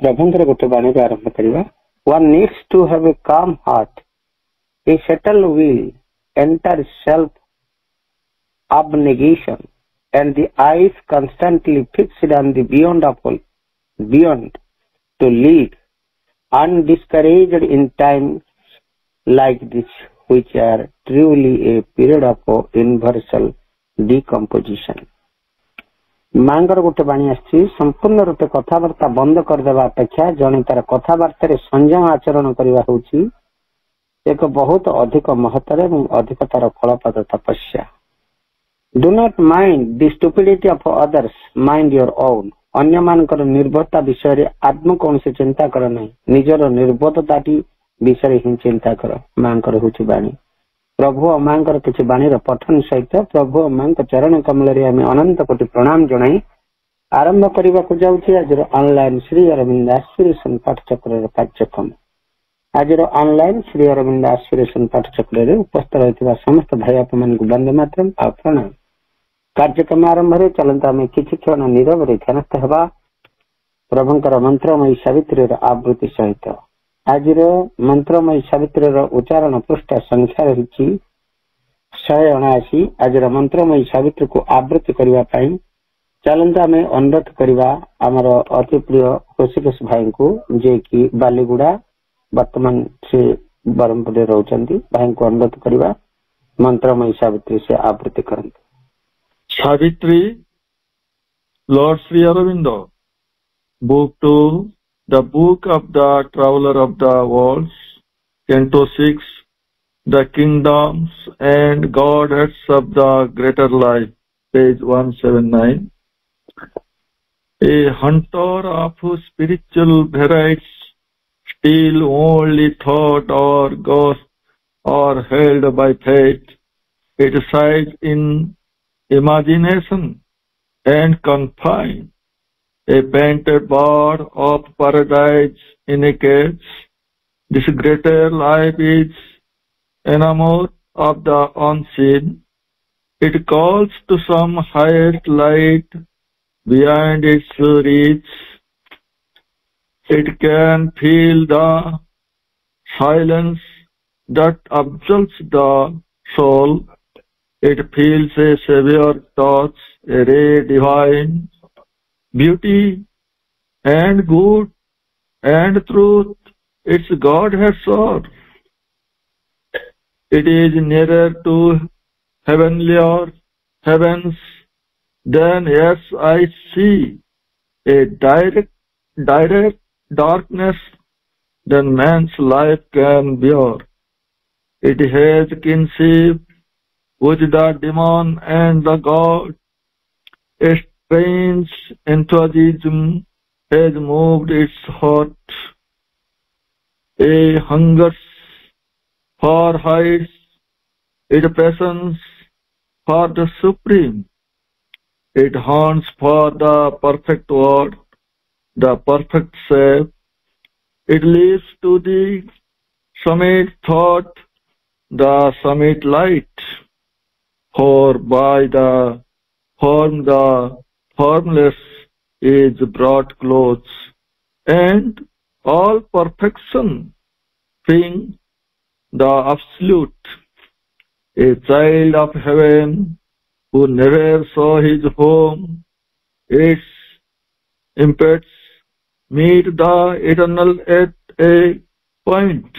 प्रभुंकर गोटे बाणी आरंभ करवा. One needs to have a calm heart, a settled will, entire self abnegation, and the eyes constantly fixed on the beyond to live undiscouraged in times like this, which are truly a period of universal decomposition. मांगर गोटे बाणी आसी संपूर्ण रूपे कथबार्ता बंद करदेवा अपेक्षा जड़े तार कथबार्ता संयम आचरण करवा होची एक बहुत अधिक महत्तर एवं अधिक तार फलप्रद तपस्या. Do not mind the stupidity of others, mind your own. अन्य मानकर निर्भरता विषय आत्म कौन से चिंता कर नहीं, निजर निर्बोधता विषय ही चिंता कर. मांकर होची बाणी. प्रभु और मांकर किसी बाणी पठन सहित प्रभु और मां चरण कमल अनंत कोटि प्रणाम जनाई आरंभ करने को जाऊँगी आज ऑनलाइन श्री अरविंद एस्पिरेशन पाठचक्र कार्यक्रम. आज ऑनलाइन श्री अरविंद एस्पिरेशन पाठचक्र उपस्थित रही समस्त भाई आप मान वंदे मातरम और प्रणाम. कार्यक्रम आरंभ रे चलता आम किसी क्षण नीरव ध्यानस्थ हवा प्रभुंकर मंत्रमयी सावित्री आवृत्ति सहित. आज मंत्रमयी सावित्री उच्चारण पृष्ठ संख्या रही 179. आज मंत्रमयी सावित्री को आवृत्ति करने चलता आम अनुरोध करवा आमर अति प्रिय ऋषिकेश भाई को जे कि बालीगुड़ा वर्तमान से ब्रह्मपुर रोचंती भाई को अनुरोध करवा मंत्रमयी सावित्री से आवृत्ति करते. Savitri lord Shri Aurobindo book 2 The Book of the Traveler of the Worlds, Canto 6, The Kingdoms and Godheads of the Greater Life, page 179. A hunter of spiritual varieties, still only thought or ghost or held by fate, it sides in imagination and confined. A painted bird of paradise in a cage, this greater life is enamored of the unseen. It calls to some higher light beyond its reach. It can feel the silence that absolves the soul. It feels a savior touch, a ray divine. Beauty and good and truth, its Godhead soar. It is nearer to heavenlier heavens than yes I see, a direct darkness than man's life can bear. It has kinship with the demon and the God. A strange enthusiasm has moved its heart. A hunger for heights, it passions for the supreme. It hunts for the perfect word, the perfect shape. It leads to the summit thought, the summit light. For by the form the formless is brought close, and all perfection being the absolute. A child of heaven who never saw his home, its impets meet the eternal at a point.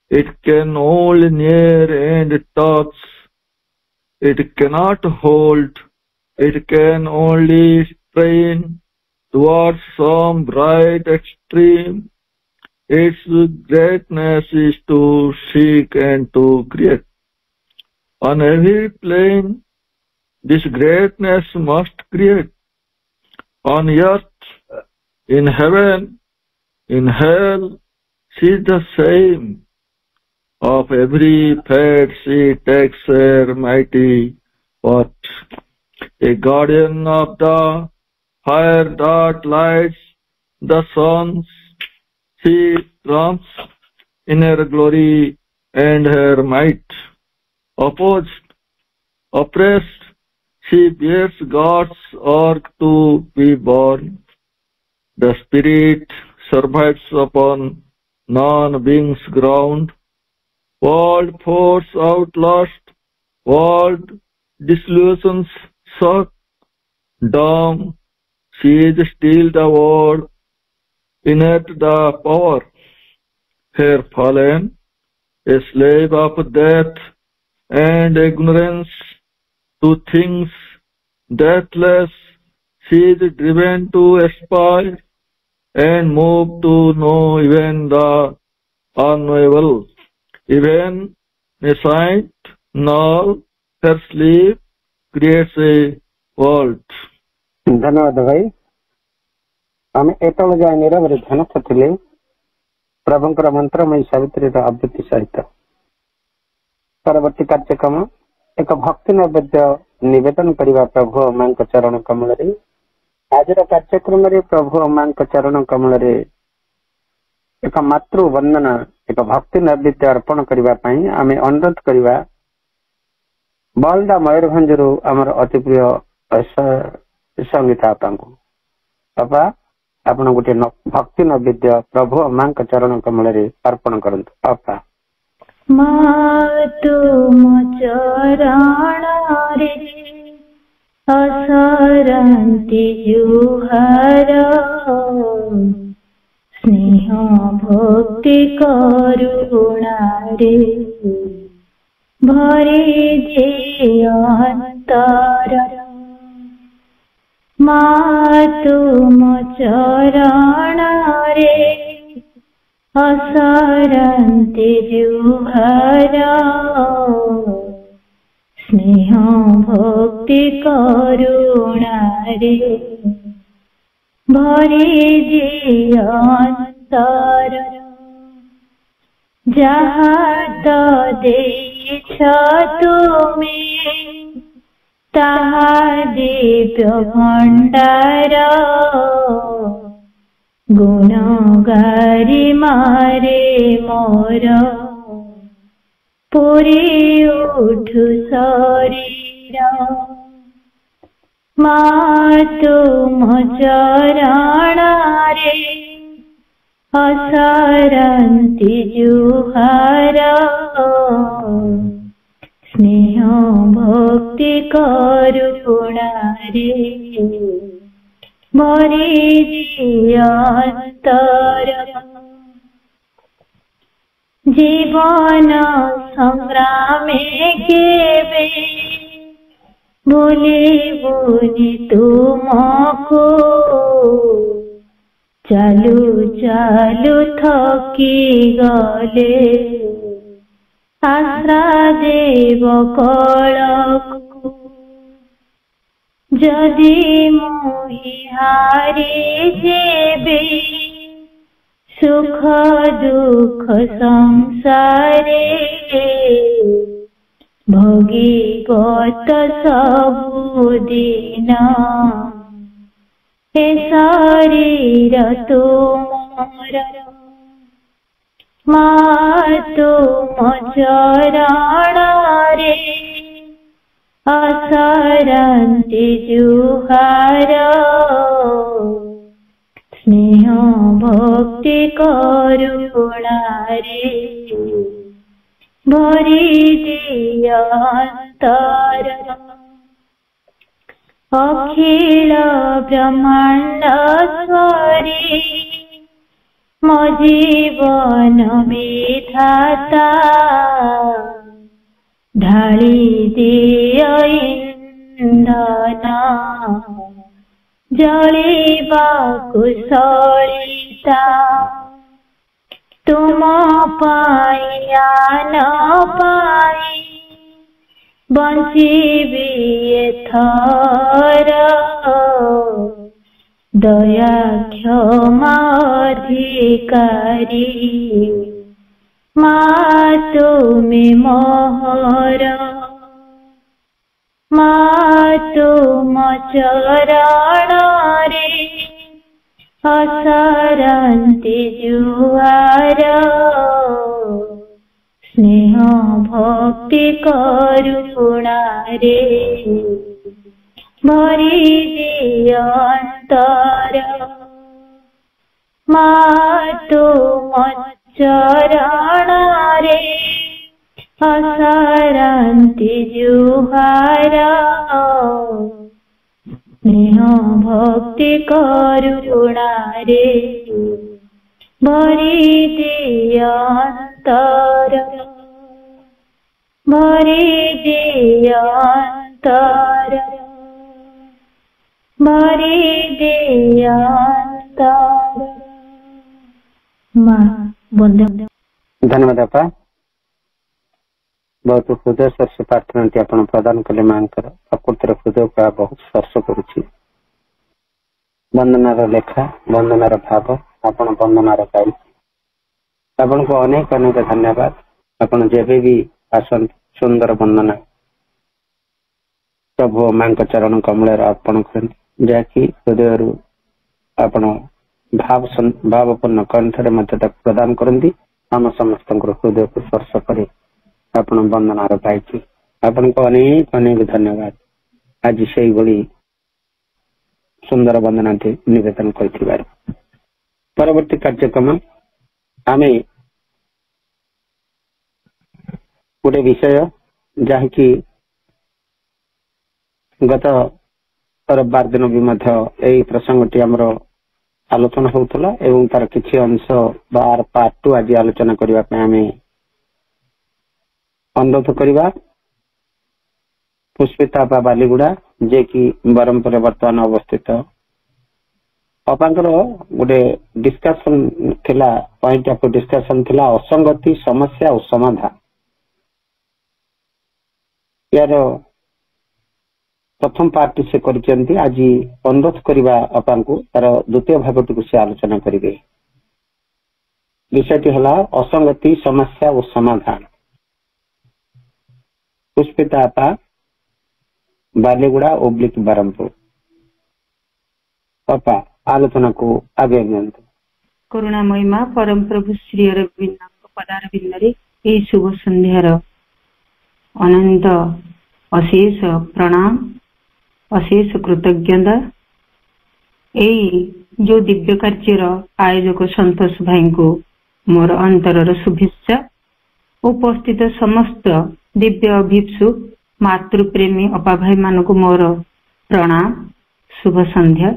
It can only near and touch. It cannot hold. It can only strain towards some bright extreme. Its greatness is to seek and to create. On every plane, this greatness must create. On earth, in heaven, in hell, she is the same. Of every fate she takes her mighty part. A guardian of the fire that lights the suns, she trumps in her glory and her might. Opposed, oppressed, She bears God's org to be born. The Spirit survives upon non-being's ground. World force outlast, world disillusions suck, dumb. She is still the word, inert the power. Here fallen, a slave of death and ignorance to things deathless, she is driven to aspire and move to know even the unknowable. Even a saint, now her sleep creates a world. धन्यवाद भाई आम एतल जाए निरवरे ध्यान करथिले प्रभुंकर मंत्रमय सावित्री आवृत्ति सहित परवर्ती कार्यक्रम एक भक्ति नैवेद्य निवेदन करने प्रभु मां चरण कमल आज कार्यक्रम प्रभु मां चरण कमल एक मातृ वंदना एक भक्ति नैवेद्य अर्पण करने आम अनुरोध करवा बलदा मयूरभंज आमर अति प्रिय संगीता बापा आपण गोटे भक्ति नैवेद्य प्रभु मां चरण कमल अर्पण करंतु बापा तुम चरण रे असरंती जुहर स्नेह भक्ति करुणा रे भरे जे अंतर तुम चरण रे असरंती जुहर स्नेह भक्ति करुणा रे भरे जे अंतर जहाँ तो देछ तुमे ताहा दिव्य भंडार गुण गारी मारे मोर पुरी उठु शरीर तुम चरण रे असरंती जुहर स्नेह भक्ति करुणा रे भरे अंतर जीवन संग्राम केबे भूले बुनी तुमको चालू चालू थकी गले आश्रा देव कलको जदि मोहि हारी जेबे सुख दुख संसारे भोगिगत सबुदिन हे शरीर तुमर तुम चरण रे असरंती जुहर स्नेह भक्ति करुणा रे भरी अंतर अखिल ब्रह्मांड स्वरी मो जीवन विधाता ढाली दिय इंधन जलिबा कुशलिता तुम पाइया न पाई बंचीबी एथर दया क्षमा अधिकारी तुमे मोहर तुम चरण रे असरंती जुहर स्नेह भक्ति करुणा रे भरिदिय अंतर मातु चरण रे असरंती जुहार स्नेह भक्ति करुणा रे भरिदिय अंतर भरिदिय अंतर भरिदिय अंतर। धन्यवाद आपा बहुत हृदय स्पर्श प्रार्थना आपण प्रदान कले मां प्रकृतिर हृदय का बहुत स्पर्श करुच्ची वंदनार लेखा वंदनार भाव आपण वंदनार गाई आपण को अनेक अनेक धन्यवाद। आपण जेबे भी आसन सुंदर वंदना प्रभु मां चरण कमल अर्पण कर जहाँकि हृदय आपण भावपूर्ण कंठरे मध्य प्रदान करती आम समस्त हृदय को स्पर्श करे आपण वंदनार पाई आपण को अनेक अनेक धन्यवाद। आज से सुंदर वंदना निवेदन कर परवर्ती कार्यक्रम आम गोटे विषय जहाँकि गत रविवार दिन भी यही प्रसंगटी आमर आलोचना होता एवं तार किसी अंश बार पार्ट 2 आज आलोचना करने अनुरोध करवा। पुष्पिता बालीगुड़ा जे कि बरहमपुर बर्तमान अवस्थित अपांकर गोटे डिस्कशन थिला पॉइंट ऑफ डिस्कशन थिला असंगति समस्या और समाधान यार प्रथम पार्ट से करछंती आज अनुरोध करवा अपन को तार द्वितीय भागटी को से आलोचना करेंगे। विषयटी हला असंगति समस्या और समाधान। पुष्पिता आपा बालीगुड़ा ओब्लिक बरहमपुर अपा आलोचना को आगे नियंत्र। करुणामयी मां परम प्रभु श्री अरविंद पदार बिंदरे ए शुभ संध्यार अनंत अशेष प्रणाम अशेष कृतज्ञता यही जो दिव्य कार्यर आयोजक संतोष भाई को मोर अंतरर शुभेच्छा। उपस्थित समस्त दिव्य अभिप्सु मातृप्रेमी अपा भाई मान को मोर प्रणाम शुभ संध्या।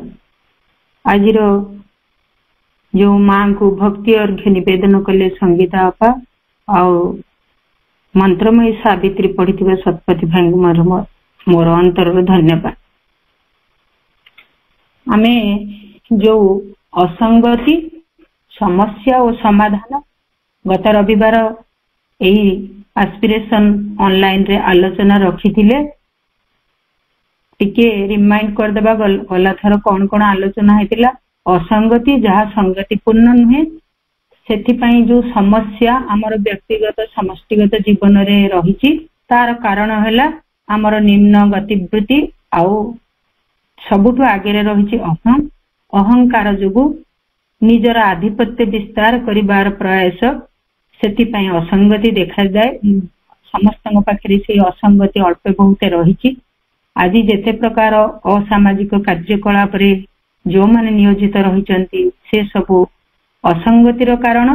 आज जो मां को भक्ति अर्घ्य निवेदन कले संगीता अपा आउ मंत्रमयी सावित्री पढ़ी सतपति भाई मोर अंतर धन्यवाद। आमे जो असंगति समस्या और समाधान गत रविवार यही एस्पिरेशन ऑनलाइन रे आलोचना रखी थिले टिके रिमाइंड कर देबा गला थर कौन कौन आलोचना हेतिला। असंगति जहाँ संगतिपूर्ण नुहे सेथिपाई जो समस्या आमर व्यक्तिगत समष्टिगत जीवन रे रहिछि तार कारण हैला आमर निम्न गतिवृत्ति आउ सबुठु आगे रही अहंकार जोगु निजर आधिपत्य विस्तार करिबार प्रयास सेतिपाई असंगति देखा जाए। समस्त पाखे से असंगति अल्प बहुत रही। आज जेते प्रकार असामाजिक कार्यकलाप जो माने नियोजित रही से सबु असंगतिर कारण।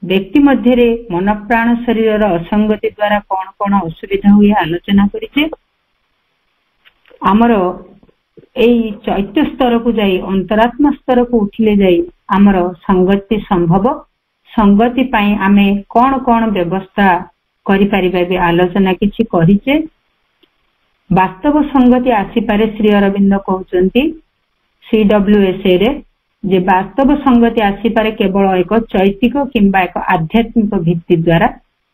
व्यक्ति मध्य मन प्राण शरीर असंगति द्वारा कौन कौन असुविधा हुए आलोचना करिछे। आमर यही चैत्य स्तर को जाई अंतरात्मा स्तर को उठिले जाई आमर संगति संभव। संगति पाई आमे कौन कौन व्यवस्था करि परिबा बे आलोचना किछि करिछे। वास्तव संगति आसी पारे श्री अरविंद कहउचंती CWSA रे जे वास्तव संगति आसी पारे केवल एक चैतिक किंबा एक आध्यात्मिक भित्ति द्वारा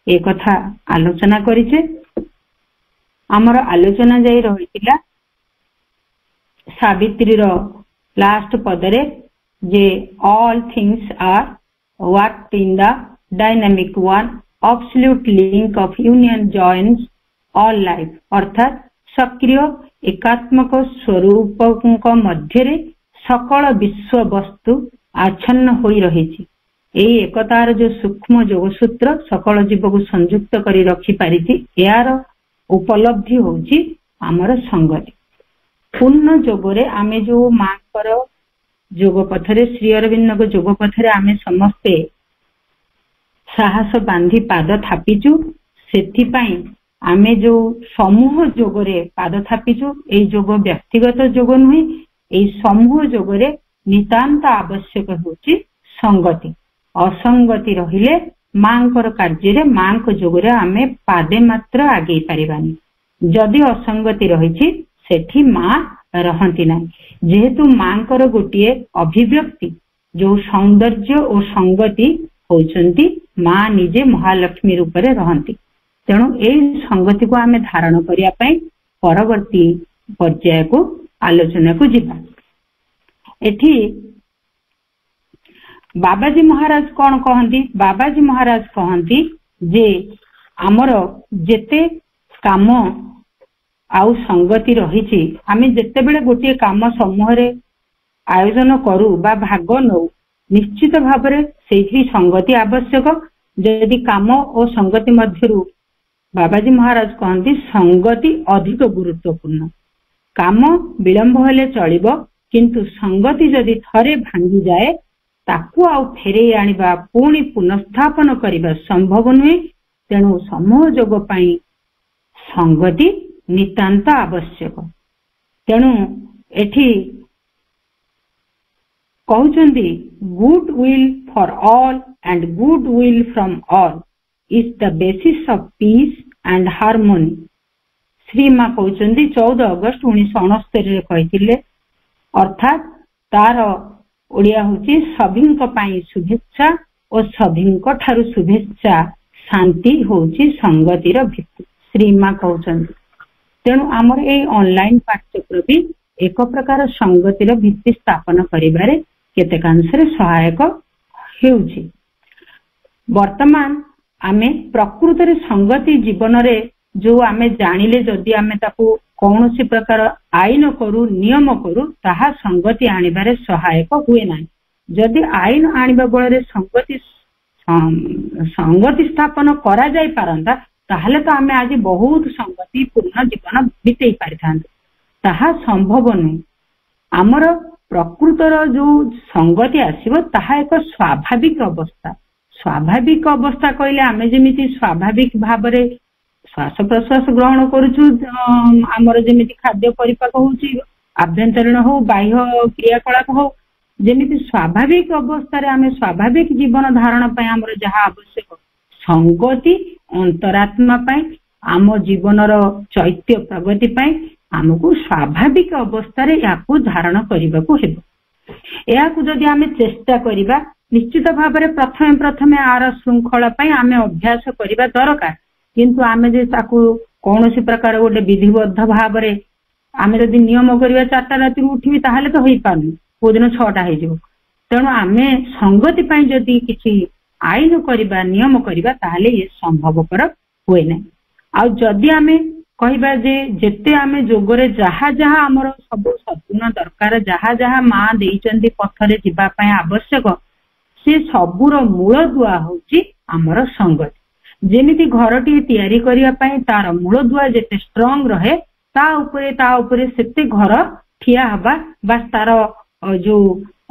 एक कथा आलोचना करिछे। आमर आलोचना जाई रहितिला सावित्री रो लास्ट पदरे जे all things are what in the dynamic one absolute link of union joins all life अर्थात सक्रिय एकात्मक स्वरूप मध्य सकल विश्व वस्तु आच्छन्न होई रहिछि। एई एकतार जो सूक्ष्म जोगसूत्र सकल जीव को संयुक्त करी रखी पारिछि यार उपलब्धि होउछि आमर संगति। पूर्ण जोगरे आमे जो मांकर जोग पथरे श्री अरविंद जोग पथरे आमे समस्ते साहस बांधी पाद थापिचु सेथिपाई आमे जो समूह जोगरे पाद थापिचु ए जोग व्यक्तिगत जोग नुहे ए समूह जोगरे नितांत आवश्यक होची संगति असंगति रहिले मांकर कार्य मां को जोगरे आमे पादे मात्र आगे पारिबानी जदि असंगति रही सेठी मां रहंती ना जेहेतु मांकर गोटे अभिव्यक्ति जो सौंदर्य और संगति होचंती मां निजे महालक्ष्मी रूप में रहंती तेणु ए संगति को आमे धारण करिया पई परवर्ती पर्याय को आलोचना को जिबा। एठी बाबाजी महाराज कौन कहती बाबाजी महाराज कहती जे आमर जेते काम आउ संगति रही आमे जेते बेले गोटे काम समूह रे आयोजन करू बा भाग नौ निश्चित भाव से संगति आवश्यक यदि काम और संगति मध्यरु बाबाजी महाराज कहती संगति अधिक गुरुत्वपूर्ण काम विलंब हेले चलिबो किंतु संगति जदि थरे भांगी जाए ताकू आउ फेरे आनिबा पुणी पुनस्थापन करिबा संभव नुहे तेणु समूह जोग पाई संगति नितांत आवश्यक तेणु एठी कहउचंदी good will for all and good will from all is the basis of peace and harmony Shri Maa कहउचंदी 14 अगस्त 1969 रे कहिथिले अर्थात तार ओडिया होची सभिंक पाई शुभेच्छा और सभिंक ठारू शुभेच्छा शांति होची संगतिर भित्ति श्री मां कहउचंदी तेणु आमर ए ऑनलाइन पाठ्यक्रम भी एक प्रकार संगतिर भित्ति स्थापन करिबारे केतेकांशरे सहायक हेउची। वर्तमान आमे प्रकृत रे संगति जीवन रे जो आमे जानिले जदि आमे ताकू कौनसी प्रकार आईन करू नियम करू ताहा संगति आनिबारे सहायक हुए ना जदि आईन आनिबा बଳରେ संगति स्थापन करा जाई पारंता ताहले तो आमे आज बहुत संगति पूर्ण जीवन बितेई पारिथांते ताहा संभव नहीं आमर प्रकृतर जो संगति आसीबो ताहा एक स्वाभाविक अवस्था कहले आमे जेमिति स्वाभाविक भाबरे श्वास प्रश्वास ग्रहण करूछु आमर जेमिति खाद्य परिपाक होउची आभ्यंतरीण हो बाह्य क्रियाकलाप हो जेमिति स्वाभाविक अवस्था रे आमे स्वाभाविक जीवन धारण पय आमर जहा आवश्यक संगति अंतरात्मा पय आम जीवनर चैत्य प्रगति पय आमको स्वाभाविक अवस्था रे याकू धारण करिबाकू हेबो याकू जदि आमे चेष्टा करिबा निश्चित भाव में प्रथमे आर श्रृंखला पय आमे अभ्यास करिबा दरकार किंतु आमे जे ताकू कौनसी प्रकार गोटे विधिबद्ध भाव में आमे जदि नियम करिबा 4टा राति उठिबी ताहले तो होई पारनी को दिन 6टा हे जिवो तेणु आमे संगति पय जदि किछि आईन करिबा नियम करिबा ताहले ये संभवपर होय नै आ जदि आमे कहिबा जे जेते आमे जोगरे जहा जहा हमर सब सद्गुण दरकार जहा जहा मां देइचंदी पथरे जिबा पय आवश्यक से सबुर मूल दुआ होची हमर संगति जेमिति घरटी तैयारी करिया पय तार मूल दुआ जेते स्ट्रांग रहे ता ऊपरे सेते घर ठिया हबा बस तार जो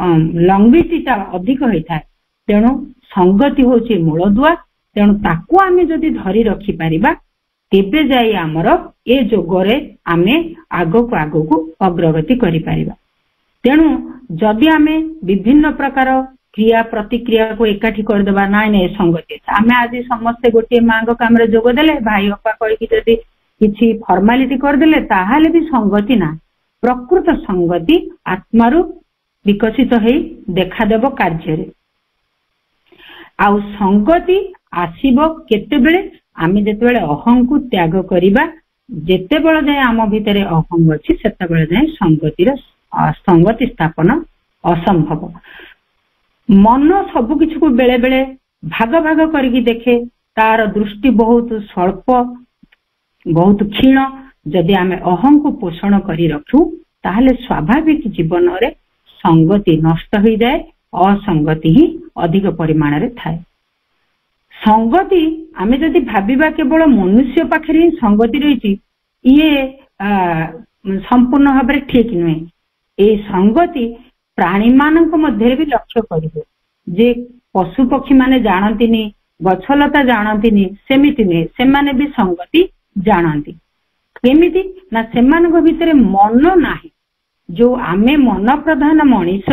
लंगविटीटा अधिक होई थाए तेणु संगति होची मूल दुआ तेणु ताकू आमे जदि धरी रखी परिबा तेबे जाई आमर ए जोगरे आमे आगो को अग्रगति करि परिबा तेणु जदि आमे विभिन्न प्रकार क्रिया प्रतिक्रिया को एकाठी कर देबा नाइ संगति आमे आज समस्त गोटे मांग काम रे जोग देले भाई अपा कहि कि जदि किछि फॉर्मालिटी कर देले ताहाले भी संगति ना प्रकृत संगति आत्मारु विकसित हेई देखा देबो कार्य रे आ संगति आसीबो केते बेले आमे जेते बेले अहं को त्याग करिबा जेते बेले जाय आम भितरे अहं अछि सेते बेले जाय संगति स्थापन असंभव मन सब किछ को बेले बेले भाग भाग करके देखे तार दृष्टि बहुत स्वल्प बहुत क्षीण जदि आमे अहं को पोषण करी रखू ताहले स्वाभाविक जीवन रे संगति नष्ट हो जाए असंगति ही अधिक परिमाण रे थाए संगति आमे जदि भाबिबा केवल मनुष्य पाखरे संगति रही ये संपूर्ण भाव में ठीक नुहे। ये संगति प्राणी मानक मध्य भी लक्ष्य करिवे जे पशु पक्षी माने जानती गछलता जानती सेमिति नुहे, सेमाने भी संगति जानती केमिति ना सेमानक भितरे मन नाही, जो आमे मन प्रधान मनीष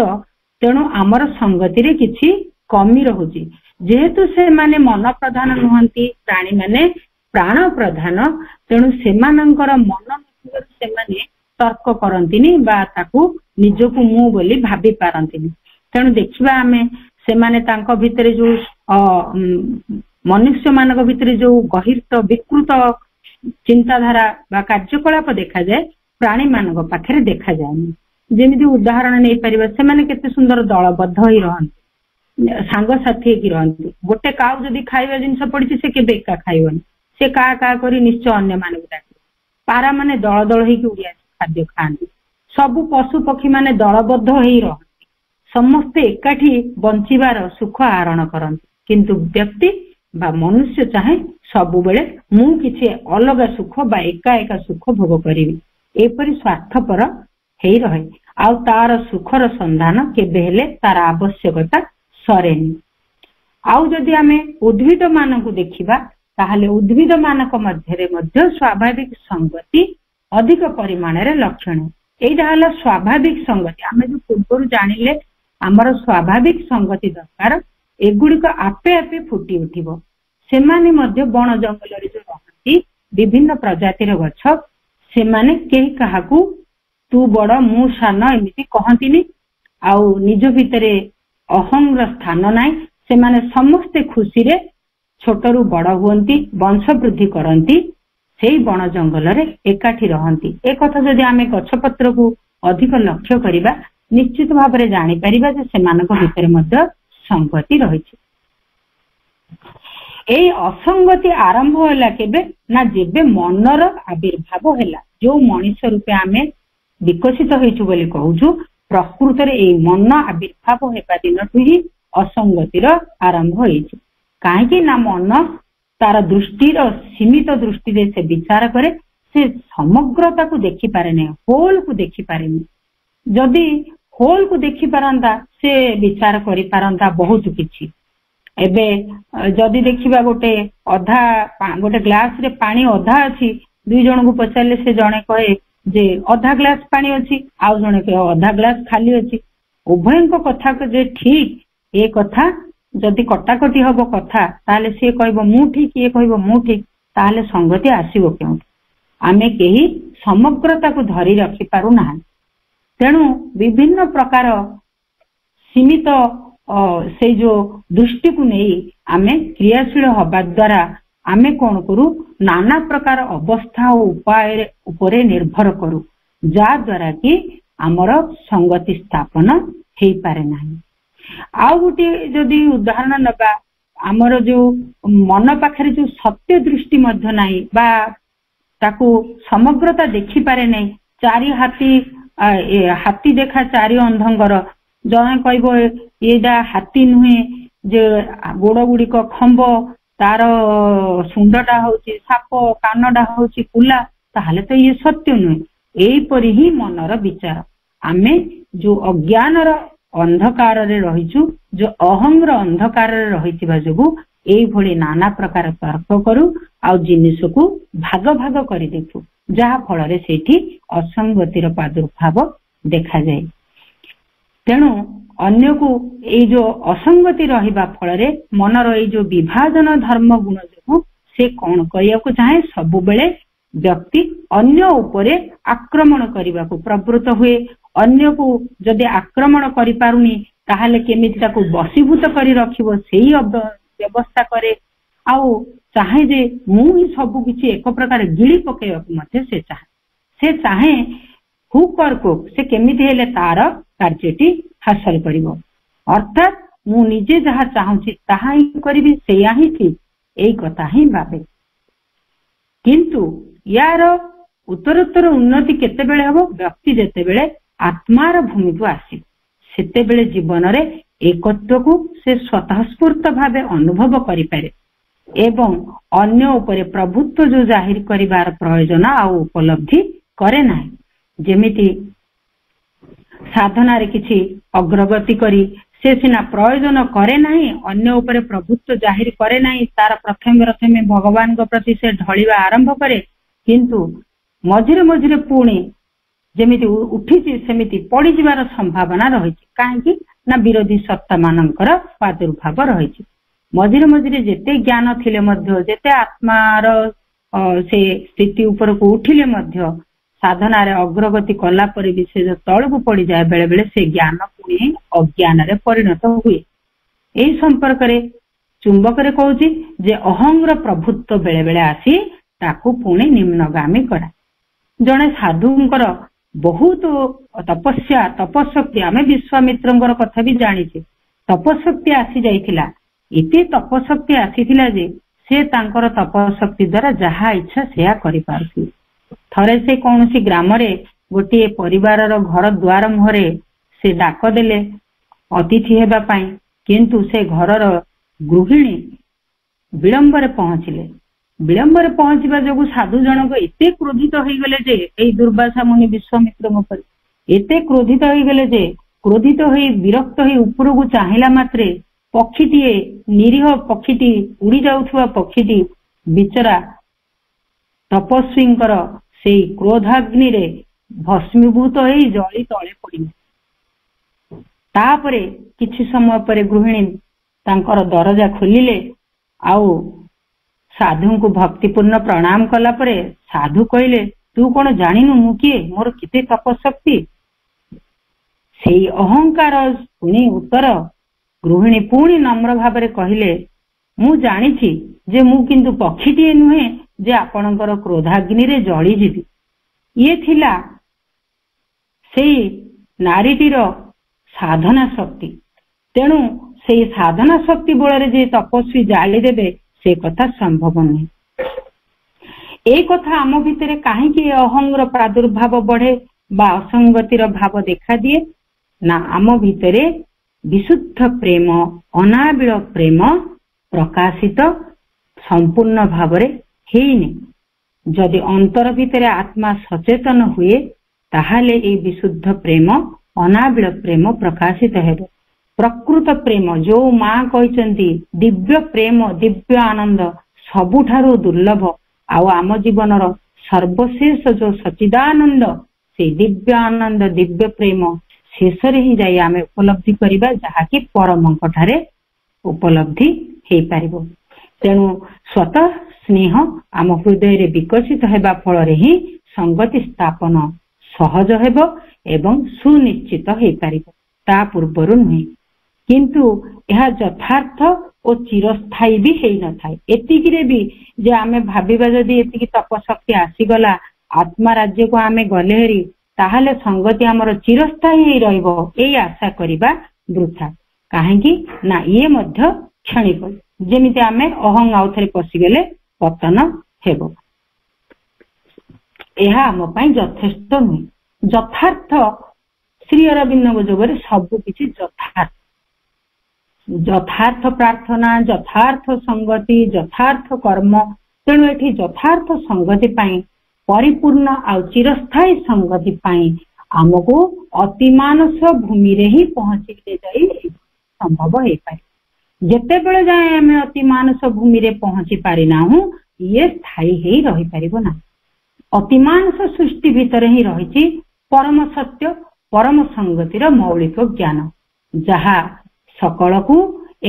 तेणु आमर संगति रे किछि कमी रहुची। जेहेतु से माने मन प्रधान नुहंती, प्राणी माने प्राण प्रधान, तेणु सेमानंकर मन से माने तर्क करंतिनी बा ताकू निजकू मु बोली भाबी पारंतिनी। तेणु देखिबा आमे सेमाने तांको भितरे जो मनुष्य मानक भितरे जो गहिर्त विकृत चिंताधारा बा कार्यकलाप देखा जाए प्राणी मानक पाखरे देखा जाए। जेमिति उदाहरण नहीं परिबा, सेमाने केते सुंदर दलबद्ध होई रहंती, सांग साथी की रहंती। गोटे काउ जदि खाइबा जिंस पड़िछि से केबे एका खाइबनी, से का करी निश्चय अन्य मानक डाके। पारा माने दल दल होई कि उड़िया खाद्य खाआंती, सबु पशु पक्षी माने दलबद्ध होई रहंती, समस्ते एकाठी बंचिबार सुख आहरण करंती। किंतु व्यक्ति बा मनुष्य चाहे सबु बेले मु किछि अलग सुख बा एका एका सुख भोग करिवि, एपरि स्वार्थपर हेई रहे। आउ तार सुखर संधान केबे हेले तार आवश्यकता सरेनी। आउ जदि आमे उद्भिद मानकु देखिबा ताहले उद्भिद मानक मध्यरे मध्य स्वाभाविक संगति अधिक परिमाण रे लक्षण। एइटा हला स्वाभाविक संगति। आमे जो पूर्वरु जानिले आमर स्वाभाविक संगति दरकार, एगुड़िक आपे आपे फुटी उठिबो। सेमाने मध्य बण जंगल रे जो रहंती विभिन्न प्रजातिर गछ, सेमाने केही काहाकू तू बड़ मु सान एमिति कहंतिनी, आउ निज भितरे अहंग स्थान नाई। सेमाने समस्ते खुशी रे छोटरू बड़ हुअंती, वंश वृद्धि करंती, सेई बण जंगल रे एकाठी रहंती। ए कथा जदि आमे गछपत्र को अधिक लक्ष्य करिबा निश्चित भाव रे जानि परिबा जे सेमानक भितरे मध्य संगति रहिछि। एई असंगति आरंभ होला केबे ना जेबे मनर आविर्भाव होला। जो मनीष रूपे आमे विकसित होइछु बोली कहूछु, प्रकृत रे एई मन आविर्भाव हेबा दिनठु ही असंगतिर आरंभ होइछि। काहेकि ना मन तार दृष्टिर सीमित दृष्टि रे से विचार करे, से समग्रता को देखि पारे नै, होल को देखि पारे नै। जदि होल को देखि पारंता से विचार करि पारंता बहुत किछि। एबे जदि देखिबा गोटे ग्लास रे पानी अधा अछि, दुई जन को पचारले से जणे कहे जे अधा ग्लास पानी अछि, आउ जणे कहे अधा ग्लास खाली अछि। उभयଙ୍କ कथा के जे ठीक ए कथा जदि कटाकटी हबो कथा, ताले से कहबो मु ठीक, ये कहबो मु ठीक, ताले संगति आसीबो केउ? आमे केही समग्रता को धरि रखि पारु ना। तेणु विभिन्न प्रकार सीमित से जो दृष्टि को नहीं आमे क्रियाशील हवा द्वारा आमे कौन करू, नाना प्रकार अवस्था और उपाय उपरे निर्भर करू, जा द्वारा कि आमर संगति स्थापन हेई पारे नाही। आउ गोटे जदि उदाहरण नबा, आमर जो मन पाखरे जो सत्य दृष्टि मध्य नाही बा ताकू समग्रता देखि पारे नाही। चारि हाथी देखा चारि अंधंगर, जने कहबो एडा हाथी नुहे जे गोड़ गुड़िक खंब, तार सुंडटा होची साप, कानडा होची कुला, ताहले तो ये सत्य नुहे। एपरि ही मनर विचार। आमे जो अज्ञानर अंधकार रे रहिछु, जो अहंगर अंधकार रे रहितिबा जोगु एई भली नाना प्रकार तर्क करू, आउ जिनिस को भाग भाग करि देखु, जहा फल रे सेठी असंगतिर प्रादुर्भाव देखा जाए। तेणु अन्य को ये जो असंगति रहिबा फल रे मनर ये जो विभाजन धर्म गुण जो से कौन करिया को चाहे, सबु बेले व्यक्ति अन्य उपरे आक्रमण करने को प्रवृत्त हुए। अन्य को जदि आक्रमण करि पारुनी ताहले केमिति ताको बसीभूत करि रखिबो सेही व्यवस्था करे। आउ चाहे जे मु ही सबु किछि एक प्रकार गिळी पकेइबाकू मध्ये से चाहे हुकर को से केमिति हेले तार कार्यटी हासिल करिवो। अर्थात मु निजे जहा चाहूची ताहा ही करिवि, सेया ही ठीक, एई कथा ही भाबे। किंतु यार उत्तरोत्तर उन्नति केतेबेले हबो, व्यक्ति जेतेबेले आत्मार भूमि को आसी सेतेबेले जीवन रे एकत्व को से स्वतःस्फूर्त भावे अनुभव करि पारे एवं अन्य उपरे प्रभुत्व जो जाहिर करिवार प्रयोजन आ उपलब्धि करे नाही। ଯେମିତି ସାଧନାରେ କିଛି ଅଗ୍ରଗତି କରି ସେ ସିନା ପ୍ରୟୋଜନ କରେ ନାହିଁ, ଅନ୍ୟ ଉପରେ ପ୍ରଭୁତ୍ୱ ଜାହିର କରେ ନାହିଁ, ତାର ପ୍ରଥମେ ଭଗବାନଙ୍କ ପ୍ରତି ସେ ଢଳିବା ଆରମ୍ଭ କରେ, କିନ୍ତୁ ମଝିରେ ମଝିରେ ପୁଣି ଯେମିତି ଉଠିଛି ସେମିତି ପଡିଯିବାର ସମ୍ଭାବନା ରହିଛି। କାହିଁକି ନା ବିରୋଧୀ ସତ୍ତା ମାନଙ୍କର ପ୍ରାଦୁର୍ଭାବ ରହିଛି। ମଝିରେ ମଝିରେ ଯେତେ ଜ୍ଞାନ ଥିଲେ ମଧ୍ୟ, ଯେତେ ଆତ୍ମାର ସେ ସ୍ଥିତି ଉପରକୁ ଉଠିଲେ ମଧ୍ୟ ସାଧନାରେ ଅଗ୍ରଗତି କଲା ପରେ ବି ସେ ତଳକୁ ପଡିଯାଏ, ବେଳେ ବେଳେ ସେ ଜ୍ଞାନ ପୁଣି ଅଜ୍ଞାନରେ ପରିଣତ ହୁଏ। ଏହି ସମ୍ପର୍କରେ ଚୁମ୍ବକରେ କହୁଛି ଯେ ଅହଂର ପ୍ରଭୁତ୍ୱ ବେଳେ ବେଳେ ଆସି ତାକୁ ପୁଣି ନିମ୍ନଗାମୀ କରା। ଜଣେ ସାଧୁଙ୍କର ବହୁତ ତପସ୍ୟା ତପଶକ୍ତି, ଆମେ ବିଶ୍ୱାମିତ୍ରଙ୍କର କଥା ବି ଜାଣିଛେ, ତପଶକ୍ତି ଆସି ଯାଇଥିଲା। ଏତେ ତପଶକ୍ତି ଆସିଥିଲା ଯେ ସେ ତାଙ୍କର ତପଶକ୍ତି ଦ୍ଵାରା ଯାହା ଇଚ୍ଛା ସେୟା କରିପାରୁଥିଲେ। ଥରେ ସେ କୌଣସି ଗ୍ରାମରେ ଗୋଟିଏ ପରିବାରର ଘର ଦ୍ୱାର ମୁହଁରେ ସେ ଡାକ ଦେଲେ ଅତିଥି ହେବା ପାଇଁ, କିନ୍ତୁ ସେ ଘରର ଗୃହିଣୀ ବିଳମ୍ବରେ ପହଞ୍ଚିଲେ। ବିଳମ୍ବରେ ପହଞ୍ଚିବା ଯୋଗୁଁ ସାଧୁ ଜଣକ ଏତେ କ୍ରୋଧିତ ହେଇଗଲେ ଯେ, ଏଇ ଦୁର୍ବାସା ମୁନି ବିଶ୍ୱାମିତ୍ରଙ୍କ ଉପରେ ଏତେ କ୍ରୋଧିତ ହେଇଗଲେ ଯେ, କ୍ରୋଧିତ ହୋଇ ବିରକ୍ତ ହୋଇ ଉପରକୁ ଚାହିଁଲା ମାତ୍ରେ ପକ୍ଷୀଟିଏ, ନିରୀହ ପକ୍ଷୀଟି, ଉଡି ଯାଉଥିବା ପକ୍ଷୀଟି ବିଚରା ତପସ୍ୱୀଙ୍କର ସେଇ କ୍ରୋଧାଗ୍ନିରେ ଭସ୍ମୀଭୂତ ହେଇ ଜଳି ତଳେ ପଡିଲେ। ତାପରେ କିଛି ସମୟ ପରେ ଗୃହିଣୀ ତାଙ୍କର ଦରଜା ଖୋଲିଲେ, ଆଉ ସାଧୁଙ୍କୁ ଭକ୍ତିପୂର୍ଣ୍ଣ ପ୍ରଣାମ କଲା ପରେ ସାଧୁ କହିଲେ, ତୁ କଣ ଜାଣିନୁ ମୁଁ କିଏ, ମୋର କେତେ ତପଶକ୍ତି? ସେଇ ଅହଙ୍କାର ଶୁଣି ଉତ୍ତର ଗୃହିଣୀ ପୁଣି ନମ୍ର ଭାବରେ କହିଲେ, ମୁଁ ଜାଣିଛି ଯେ ମୁଁ କିନ୍ତୁ ପକ୍ଷୀଟିଏ ନୁହେଁ ଯେ ଆପଣଙ୍କର କ୍ରୋଧାଗ୍ନିରେ ଜଳିଯିବି। ଇଏ ଥିଲା ସେଇ ନାରୀଟିର ସାଧନା ଶକ୍ତି। ତେଣୁ ସେଇ ସାଧନା ଶକ୍ତି ବଳରେ ଯେ ତପସ୍ୱୀ ଜାଳିଦେବେ ସେ କଥା ସମ୍ଭବ ନୁହେଁ। এই କଥା ଆମ ଭିତରେ କାହିଁକି ଅହଂର ପ୍ରାଦୁର୍ଭାବ ବଢେ ବା ଅସଙ୍ଗତିର ଭାବ ଦେଖାଦିଏ? ନା ଆମ ଭିତରେ ବିଶୁଦ୍ଧ ପ୍ରେମ, ଅନାବିଳ ପ୍ରେମ ପ୍ରକାଶିତ ସମ୍ପୂର୍ଣ୍ଣ ଭାବରେ ହେଇନି। ଯଦି ଅନ୍ତର ଭିତରେ ଆତ୍ମା ସଚେତନ ହୁଏ ତାହେଲେ এই ବିଶୁଦ୍ଧ ପ୍ରେମ, ଅନାବିଳ ପ୍ରେମ ପ୍ରକାଶିତ ହେବ। ପ୍ରକୃତ ପ୍ରେମ, ଯୋଉ ମା କହିଛନ୍ତି ଦିବ୍ୟ ପ୍ରେମ, ଦିବ୍ୟ ଆନନ୍ଦ ସବୁଠାରୁ ଦୁର୍ଲଭ, ଆଉ ଆମ ଜୀବନର ସର୍ବଶେଷ ଯୋଉ ସଚିଦାନନ୍ଦ, ସେଇ ଦିବ୍ୟ ଆନନ୍ଦ, ଦିବ୍ୟ ପ୍ରେମ ଶେଷରେ ହିଁ ଯାଇ ଆମେ ଉପଲବ୍ଧି କରିବା, ଯାହାକି ପରମଙ୍କ ଠାରେ ଉପଲବ୍ଧି ହେଇପାରିବ। ତେଣୁ ସ୍ୱତଃ ସ୍ନେହ ଆମ ହୃଦୟରେ ବିକଶିତ ହେବା ଫଳରେ ହିଁ ସଂଗତି ସ୍ଥାପନ ସହଜ ହେବ ଏବଂ ସୁନିଶ୍ଚିତ ହେଇପାରିବ, ତା ପୂର୍ବରୁ ନୁହେଁ। କିନ୍ତୁ ଏହା ଯଥାର୍ଥ ଓ ଚିରସ୍ଥାୟୀ ବି ହେଇନଥାଏ। ଏତିକିରେ ବି ଯେ ଆମେ ଭାବିବା ଯଦି ଏତିକି ତପଶକ୍ତି ଆସିଗଲା, ଆତ୍ମା ରାଜ୍ୟକୁ ଆମେ ଗଲେ ହେରି, ତାହେଲେ ସଂଗତି ଆମର ଚିରସ୍ଥାୟୀ ହେଇ ରହିବ, ଏଇ ଆଶା କରିବା ବୃଥା। କାହିଁକି ନା ଇଏ ମଧ୍ୟ କ୍ଷଣିକ, ଯେମିତି ଆମେ ଅହଂ ଆଉ ଥରେ ପଶିଗଲେ ପତନ ହେବ। ଏହା ଆମ ପାଇଁ ଯଥେଷ୍ଟ ନୁହେଁ। ଯଥାର୍ଥ ଶ୍ରୀ ଅରବିନ୍ଦଙ୍କ ଯୋଗରେ ସବୁ କିଛି ଯଥାର୍ଥ, ଯଥାର୍ଥ ପ୍ରାର୍ଥନା, ଯଥାର୍ଥ ସଂଗତି, ଯଥାର୍ଥ କର୍ମ। ତେଣୁ ଏଠି ଯଥାର୍ଥ ସଂଗତି ପାଇଁ, ପରିପୂର୍ଣ୍ଣ ଆଉ ଚିରସ୍ଥାୟୀ ସଂଗତି ପାଇଁ ଆମକୁ ଅତିମାନସ ଭୂମିରେ ହିଁ ପହଞ୍ଚିଲେ ଯାଇ ସମ୍ଭବ ହେଇପାରେ। ଯେତେବେଳେ ଯାଏ ଆମେ ଅତିମାନସ ଭୂମିରେ ପହଞ୍ଚି ପାରିନାହୁଁ, ଇଏ ସ୍ଥାୟୀ ହେଇ ରହିପାରିବ ନାହିଁ। ଅତିମାନସ ସୃଷ୍ଟି ଭିତରେ ହିଁ ରହିଛି ପରମ ସତ୍ୟ, ପରମ ସଂଗତିର ମୌଳିକ ଜ୍ଞାନ, ଯାହା ସକଳକୁ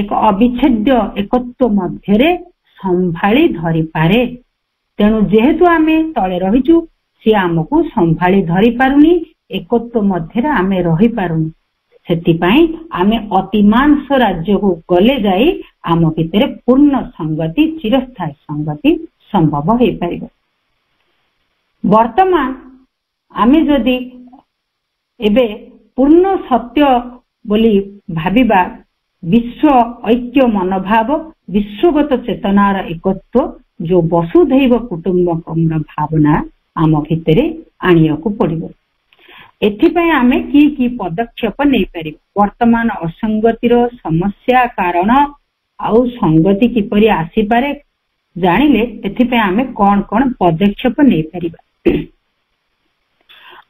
ଏକ ଅବିଚ୍ଛେଦ୍ୟ ଏକତ୍ୱ ମଧ୍ୟରେ ସମ୍ଭାଳି ଧରିପାରେ। ତେଣୁ ଯେହେତୁ ଆମେ ତଳେ ରହିଛୁ, ସିଏ ଆମକୁ ସମ୍ଭାଳି ଧରି ପାରୁନି, ଏକତ୍ୱ ମଧ୍ୟରେ ଆମେ ରହିପାରୁନି। ସେଥିପାଇଁ ଆମେ ଅତିମାନସ ରାଜ୍ୟକୁ ଗଲେ ଯାଇ ଆମ ଭିତରେ ପୂର୍ଣ୍ଣ ସଂଗତି, ଚିରସ୍ଥାୟୀ ସଂଗତି ସମ୍ଭବ ହେଇପାରିବ। ବର୍ତ୍ତମାନ ଆମେ ଯଦି ଏବେ ପୂର୍ଣ୍ଣ ସତ୍ୟ ବୋଲି ଭାବିବା, ବିଶ୍ୱ ଐକ୍ୟ ମନୋଭାବ, ବିଶ୍ୱଗତ ଚେତନାର ଏକତ୍ୱ, ଯୋଉ ବସୁଧୈବ କୁଟୁମ୍ବକମ୍ର ଭାବନା ଆମ ଭିତରେ ଆଣିବାକୁ ପଡିବ। ଏଥିପାଇଁ ଆମେ କି ପଦକ୍ଷେପ ନେଇପାରିବା? ବର୍ତ୍ତମାନ ଅସଙ୍ଗତିର ସମସ୍ୟା, କାରଣ ଆଉ ସଂଗତି କିପରି ଆସିପାରେ ଜାଣିଲେ ଏଥିପାଇଁ ଆମେ କଣ କଣ ପଦକ୍ଷେପ ନେଇପାରିବା?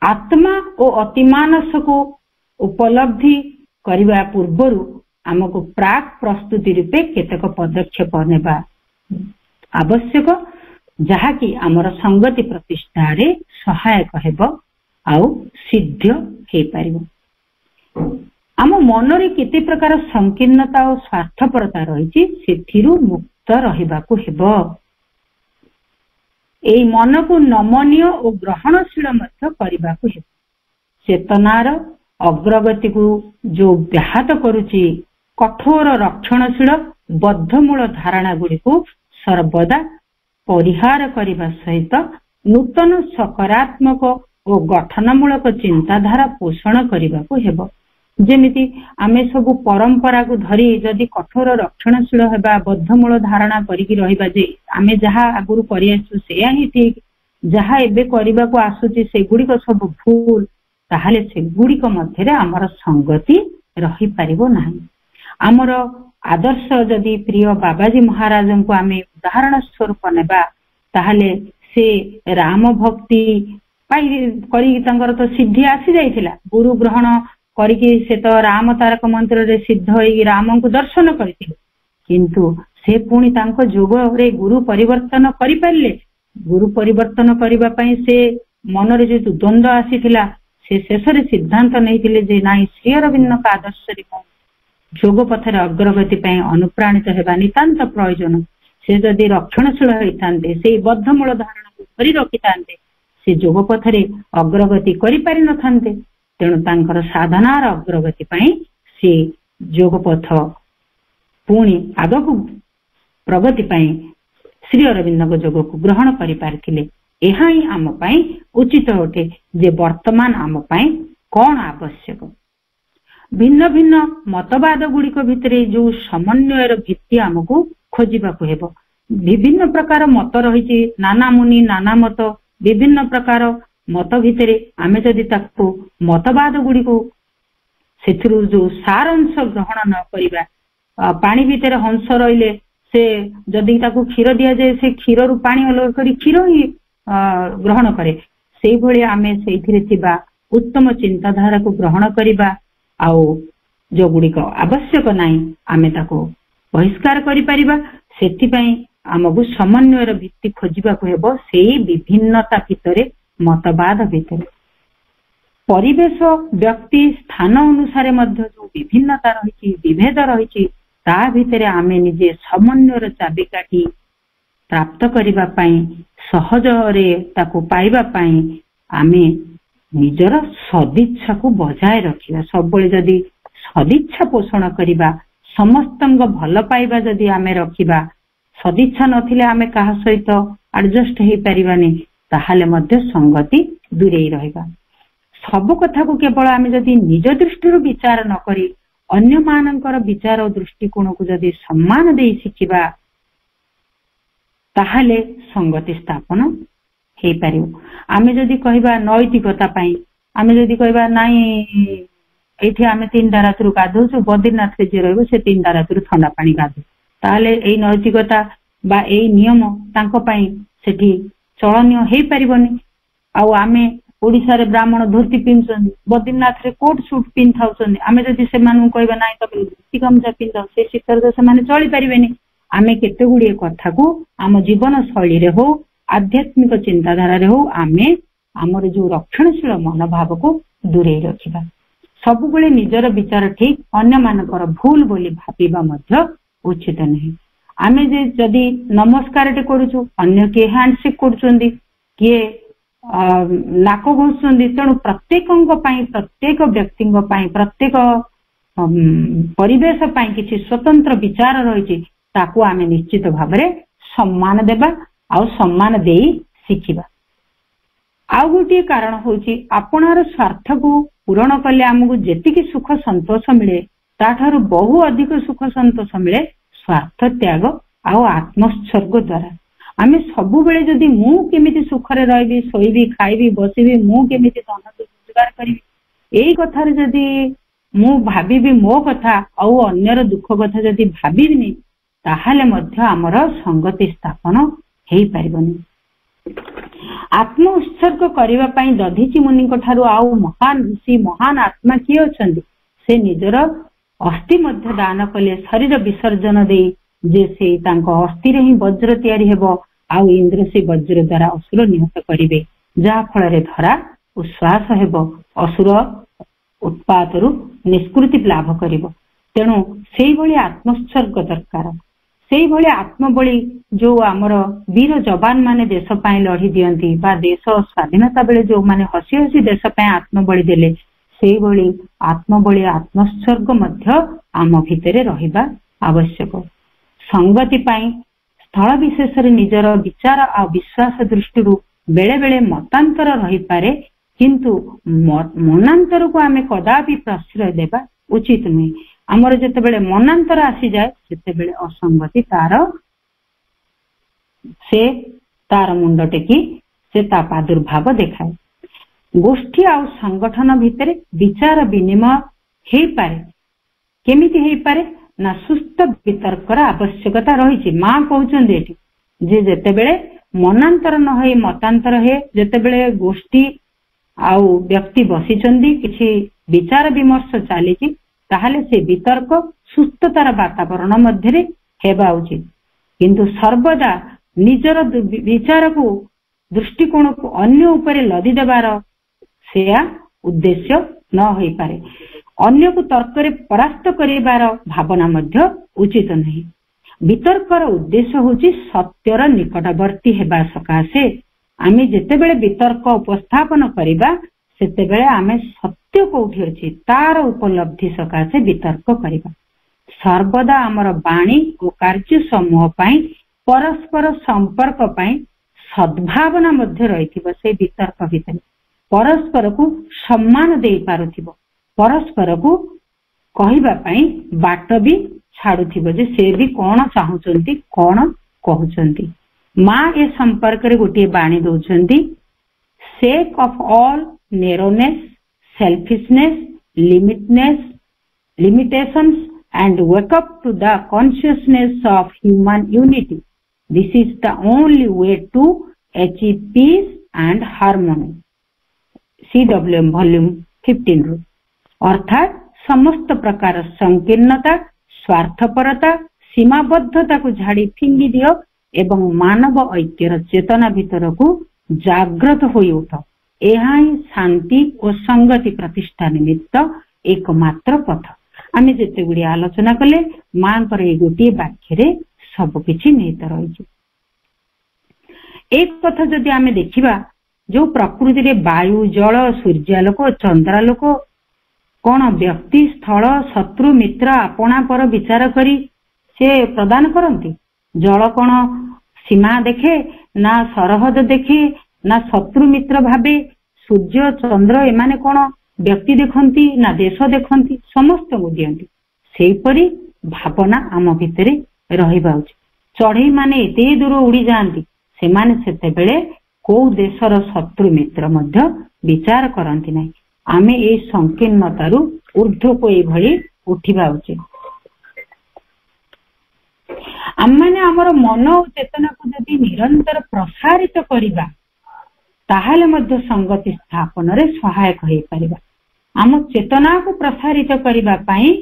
आत्मा और अतिमानस को उपलब्धि करने पूर्वर आमको प्राक प्रस्तुति रूपे केतक पदक्षेप नेबा आवश्यक जहाँकि आमर संगति प्रतिष्ठा रे सहायक हेब आउ सिद्ध हे पारिबो। आम मन रे केते प्रकार संकीर्णता और स्वार्थपरता रही सेथिरु मुक्त रहिबाकु हेबो। एई मन को नमनीय और ग्रहणशील मध्य करिबाकु हेबो। चेतनार अग्रगति को जो व्याहत करुची कठोर रक्षणशील बद्धमूल धारणा गुड़ी को सर्वदा परिहार करने सहित नूतन सकारात्मक और गठनमूलक चिंताधारा पोषण करने को हेबो। जेमिति आमे सबु परंपरा को धरी जदि कठोर रक्षणशील हेबा बद्धमूल धारणा करिकि रहिबा जे आमे जहा आगुरु करि आसु सेया ही ठीक जहा एबे करिबा को आसुची सेगुडी को सब भूल ताहाले सेगुडी को मध्य रे हमर संगति रही पारिबो नाही। हमर आदर्श जदि प्रिय बाबाजी महाराज को आमे उदाहरण स्वरूप नेबा ताहाले से राम भक्ति पाई करी तंगर तो सिद्धि आसी जाइथिला। गुरु ग्रहण करिकि से तो राम तारक मंत्र रे सिद्ध होई राम को दर्शन करथिले किंतु से पुणी तांको जोग रे गुरु परिवर्तन करि पारले। गुरु परिवर्तन करिबा पई से मन रे जे द्वंद्व आसीथिला से शेष रे सिद्धांत नैथिले जे नाई श्री अरविंद का आदर्श रे जोग पथर अग्रगति पई अनुप्राणित हेबा नितांत प्रयोजन। से जदि रक्षणशील होइतांते से बद्धमूल धारणा को करि रखितांते से जोग पथरे अग्रगति करि पारि नथांते। तेणु तांकर साधनार अग्रगति पई से जोग पथ पुणी आगक प्रगति पई श्री अरविंद जोग को ग्रहण करि पारिथिले। एहा ही आम पई उचित होटे जे वर्तमान आम पई कोन आवश्यक। भिन्न भिन्न मतवाद गुड़िक भितरे जो समन्वयर भित्ति आमको खोजिबाकु हेबो। विभिन्न प्रकार मत रही नाना मुनि नाना मत विभिन्न प्रकार मत भितरे आमे जदि ताको मतवाद गुड़िक सेथिरु जो सार अंश ग्रहण न करिबा पानी भितरे हंस रहिले से जदि ताको क्षीर दिया जाए से क्षीर रु पानी अलग करी क्षीर ही ग्रहण करे सेही भली आमे सेथिरे थिबा उत्तम चिंताधारा को ग्रहण करिबा आउ जो गुड़िक आवश्यक नाही आमे ताको बहिष्कार करि परिबा। सेथि पई आमगु समन्वयर भित्ति खोजिबाकु हेबो। सेही विभिन्नता भितरे मतवाद भितरे परिवेश व्यक्ति स्थान अनुसार मध्य जो विभिन्नता रही विभेद रही ता भितरे आमे निजे समन्वयर चाबिकाठी प्राप्त करिबा पई सहज रे ताको पाइबा पई आमे निजर सदिच्छा को बजाय रखिबा। सबले जदि सदिच्छा पोषण करिबा समस्तंग भल पाइबा जदि आमे रखिबा सदिच्छा नथिले आमे काहा सहित एडजस्ट हे परिबानी ताहाले मध्य संगति दूरेई रहइबा। सब कथा को केवल आमे जदि निज दृष्टि विचार न करी अन्य मानकर विचार और दृष्टिकोण को जदि सम्मान दे शिखिबा ताहाले संगति स्थापन हे पारिबो। आमे जदि कहिबा नैतिकता पई आमे जदि कहिबा नाई एठी आमे 3टा रातरु गाधौछु बद्रीनाथ रे जे रहइबो से 3टा रातरु ठंडा पानी गाधो ताहाले एई नैतिकता बा एई नियम तांको पई सेठी चलनीय हे पारिबोनी। आउ आमे ओडिसा रे ब्राह्मण धोती पिंधछन बद्रीनाथ रे कोट सूट पिंधाउछन आमे जदि से मानु कहबा नाई तबे धोती गामछा पिंधाउ से शिखर दे से माने चली पारिबेनी। आमे केते गुडी कथा को आम जीवन शैली रे हो आध्यात्मिक चिंताधारा रे हो आमे आमर जो रक्षणशील मनोभाव को दूरे रखिबा। सब बेले निजर विचार ठीक अन्य मानकर भूल बोली भाबिबा मध्य उचित नहीं। आमे जे जदि नमस्कार टे करूछु अन्य के हैंडशेक करूछंदी किए नाक घोषुछंदी तेणु प्रत्येकंग पई प्रत्येक व्यक्तिंग पई प्रत्येक परिवेश पई किछि स्वतंत्र विचार रहिछि ताकू आमे निश्चित भाबरे सम्मान देबा आ सम्मान देई शिखिबा। आउ गोटे कारण होची आपणार स्वार्थ को पूरण कले आमको जेतिकी सुख संतोष मिले ताठारु बहु अधिक सुख संतोष मिले स्वार्थ त्याग आउ आत्मोत्सर्ग द्वारा। आमे सबु बेले जदि मु केमिति सुखरे रहिबी सोइबी खाइबी बसिबी मु केमिति धन रोजगार करिबी एई कथा रे जदि मु भाबिबी मो कथा आउ अन्यर दुख कथा जदि भाबिबिनी ताहाले मध्य आमर संगति स्थापन हेई पारिबनी। आत्म उत्सर्ग करने पाई दधीची मुनि ठारू आउ महान ऋषि महान आत्मा किए अछंती से निजर अस्थि मध्य दान कले शरीर विसर्जन दे जे से तांको अस्थि रे ही वज्र तैयारी हेबो आउ इंद्र से वज्र द्वारा असुर निहत करिवे जा फल रे धरा उश्वास हेबो असुर उत्पातरु निष्कृति लाभ करिवो तेणु सेई भली आत्मोत्सर्ग दरकार सेई भली आत्मबली जो आमर वीर जवान माने देश पाए लड़ी दियंती बा देश स्वाधीनता बेले जो माने हसी हसी देश पाए आत्मबली देले सेई भली आत्मबली आत्मोत्सर्ग मध्य आम भितरे रहिबा आवश्यक संगति पाई स्थल विशेष रे निजर विचार आ विश्वास दृष्टि बेले बेले मतांतर रही पारे किंतु मनांतर को आमे कदापि प्रश्रय देबा उचित नहीं आमर जते बेले मनांतर आसी जाए सेते बेले असंगति तार मुंड टेकी से ता प्रादुर्भाव देखाए गोष्ठी आ संगठन भितर विचार विनिमय हे पारे केमिति हे पारे ना सुस्थ वितर्कर आवश्यकता रही माँ कहते जे जेते बेले मनांतर न हे मतांतर हे जेते बेले गोष्ठी आउ व्यक्ति बसिचंदी किछि विचार विमर्श चली ताहले से वितर्क सुस्थतार वातावरण मध्य हेबा उचित किंतु सर्वदा निजर विचार को दृष्टिकोण को अन्य उपरे लदी देवार से उद्देश्य न होई पारे अन्य को तर्क रे परास्त करिबार भावना मध्य उचित नहीं वितर्कर उद्देश्य होची सत्यर निकटवर्ती हेबा सकाशे आमे जेतेबेले वितर्क उपस्थापन करिबा सेतेबेले आमे सत्य कोठी अछि तार उपलब्धि सकाशे वितर्क करिबा सर्वदा आमर वाणी और कार्य समूह पाई परस्पर संपर्क पाई सद्भावना मध्य रहिथिबो से वितर्क भितर परस्पर को सम्मान दे पारुथिबो परस्पर को कहिबा पाई बाट भी छाड़ुथिबो जे से भी कोन चाहुचंती कोन कहउचंती माँ ए संपर्क रे गोटे बाणी दौरान shake off all narrowness selfishness limitations and wake up to the consciousness of human unity this is the only way to achieve peace and harmony CWM volume 15 रू अर्थात समस्त प्रकार संकीर्णता स्वार्थपरता सीमाबद्धता को झाड़ी फिंगी दियो एवं मानव ऐक्यर चेतना भीतर को जागृत होई उठ यह ही शांति और संगति प्रतिष्ठा निमित्त एकमात्र पथ आमे जेते गुडी आलोचना कले मां पर ए गोटी वाक्य रे सब किछि निहित रही एक कथा जदि आमे देखिबा जो प्रकृति रे वायु जल सूर्यालोक चंद्रालोक कौन व्यक्ति स्थल शत्रु मित्र आपना पर विचार करी से प्रदान करती जल कौन सीमा देखे ना सरहद देखे ना शत्रु मित्र भावे सूर्य चंद्र एमाने कौन व्यक्ति देखती ना देश देखती समस्त को दियंती सेपरी भावना आम भितरे रहिबा उचित चढ़ई माने एते दूर उड़ी जाती से माने सेते बेले को देशर शत्रु मित्र मध्य विचार करती नहीं आमे ए संकीर्णतारू ऊर्ध्व को एभली उठिबा उचित आमने आमर मन और चेतना को यदि निरंतर प्रसारित करिबा ताहाले मध्य संगति स्थापन रे सहायक होई परिबा आम चेतना को प्रसारित करिबा पई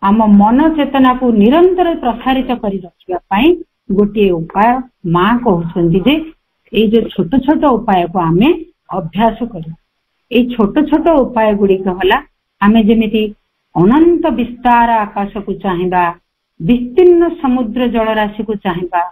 आम मन चेतना को निरंतर प्रसारित करि रखिबा पई गोटे उपाय मां कहउछन्ती जे ए जो छोट छोट उपाय को आमे अभ्यास करिबा ए छोट छोट उपाय गुडी कहला आमे जेमिति अनंत विस्तार आकाश को चाहिबा विस्तीर्ण समुद्र जलराशि को चाहिबा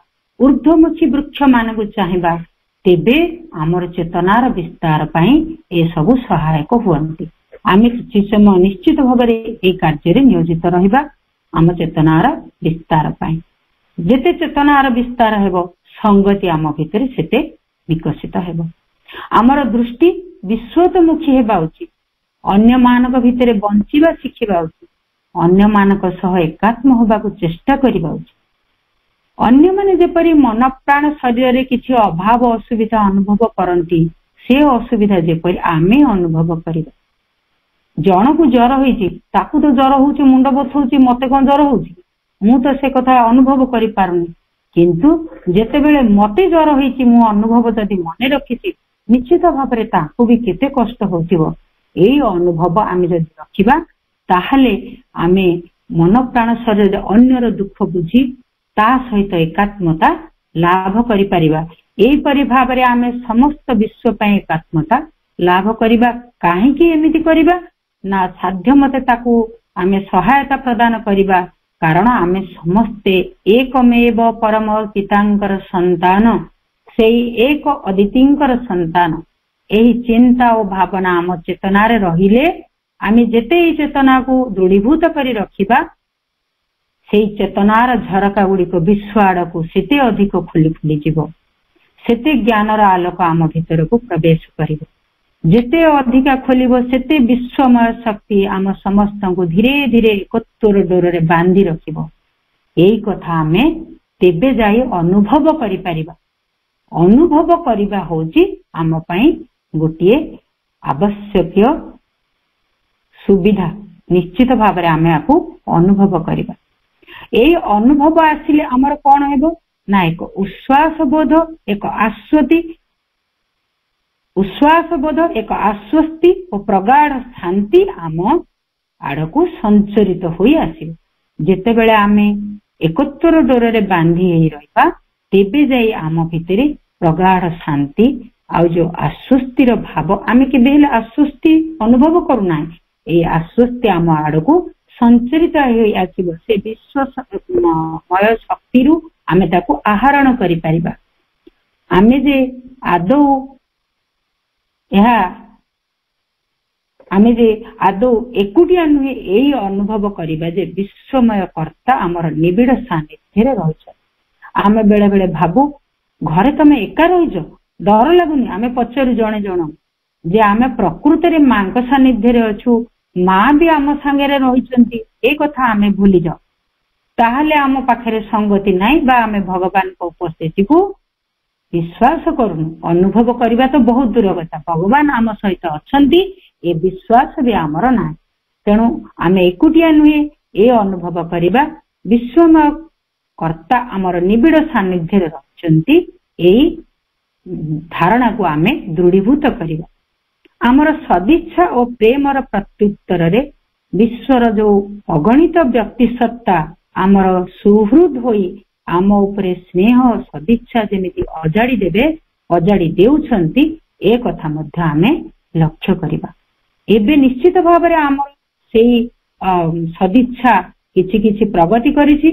ऊर्ध्वमुखी वृक्ष मान को चाहिबा तेबे आमर चेतनार विस्तार पाई ए सबु सहायक हुअन्ति आमे किछि समय निश्चित भाबरे ए कार्य रे नियोजित रहिबा आम चेतनार विस्तार पाई जेते चेतनार विस्तार हेबो संगति आम भितर सेते विकसित हेबो आमर दृष्टि विश्वतमुखी हेबा उचित अन्य मानक भितर बंचिबा शिखिबा उचित अन्य मानक सह एकात्म होबा को चेष्टा करिबा उचित अन्य माने जेपरि मन प्राण शरीर रे किछि अभाव असुविधा अनुभव करंती से असुविधा जेपरि आमे अनुभव करिबा जण को ज्वर होईची ताकू तो ज्वर होउची मुंड बथौची मते कोन ज्वर होउची मु तो से कथा अनुभव करि पारुनी किंतु जेतेबेले मते ज्वर होईची मु अनुभव जदि मने रखिछि निश्चित भाबरे ताकू भी केते कष्ट होतिबो एई अनुभव आमे जदि रखिबा ताहले आमे मन प्राण शरीर अन्यर दुख बुझी ता सहित एकात्मता लाभ करि परिबा। एई परि भाबरे आमे समस्त विश्व पय एकात्मता लाभ करिबा। काहे कि एमिति करिबा ना साध्य मते ताकू आमे सहायता प्रदान करिबा कारण आमे समस्ते एकमेव परम पितांकर संतान सेई एक अदितिंकर संतान। एही चिंता और भावना आम चेतना रे रहिले आमे जेते चेतना को दृढ़ीभूत करी रखिबा सेई चेतनार झरका गुड़िक विश्व आड़ को सेते अधिक खुली खुली जीवो सेते ज्ञानर आलोक आम भीतर को प्रवेश करिवो। जेते अधिका खोलिबो सेते विश्वमय शक्ति आम समस्त को धीरे धीरे एकत्वर डोर रे बांधी रखिबो। एई कथा आमे तेबे जाई अनुभव करि परिबा। अनुभव करिबा होची आम पई गोटिए आवश्यक सुविधा। निश्चित भाव में आमे आपु अनुभव करिबा। एई अनुभव आसिले हमर कोन हेबो ना एक उच्छ्वास बोध एक आश्वति उच्छ्वास बोध एक आश्वस्ति और प्रगाढ़ शांति आम आड़कू संचरित होई आसिबो। जेतेबेले आमे एकत्वर डोर रे बांधी हेई रहिबा तेबे जाई आम भितरे प्रगाढ़ शांति आउ जो आश्वस्तिर भाव आमे केबे हेले आश्वस्ति अनुभव करूना ए आश्वस्ति आम आड़कू संचरित होई आसिबो। से विश्वमय शक्ति आमे ताकू आहरण करि परिबा। आमे जे आदौ आमे जे आदौ एकुटिया नुहे यही अनुभव करिबा जे विश्वमय कर्ता आमर निबिड़ सानिध्य रही। आमे बेले बेले भाबु घरे तमे एका रहीज डर लगुनि आमे पचारू जणे जण जे आमे प्रकृति रे मां सानिध्य रे अछु मां भी आम संगे रही ए कथा आमे भूली जाओ ताहले आम पाखरे संगति नाई बा आमे भगवान को उपस्थिति को विश्वास करूनु। अनुभव करवा तो बहुत दूर कथा भगवान आम सहित अछंती ए विश्वास भी आमर ना। तेणु आमे एकुटिया नुहे ए अनुभव करवा विश्वमय कर्ता आमर निबिड़ सानिध्य रही एई धारणा को आमे दृढ़ीभूत करवा। आमर सदिच्छा और प्रेमर प्रत्युत्तर रे विश्वर जो अगणित व्यक्ति सत्ता आमर सुहृद होई आम उपरे स्नेह सदिच्छा जेमिति अजाड़ी देबे अजाड़ी देउछंती ए कथा मध्य आमे लक्ष्य करिबा। एबे निश्चित भाव रे आम सेई सदिच्छा किछि किछि प्रगति करिछि।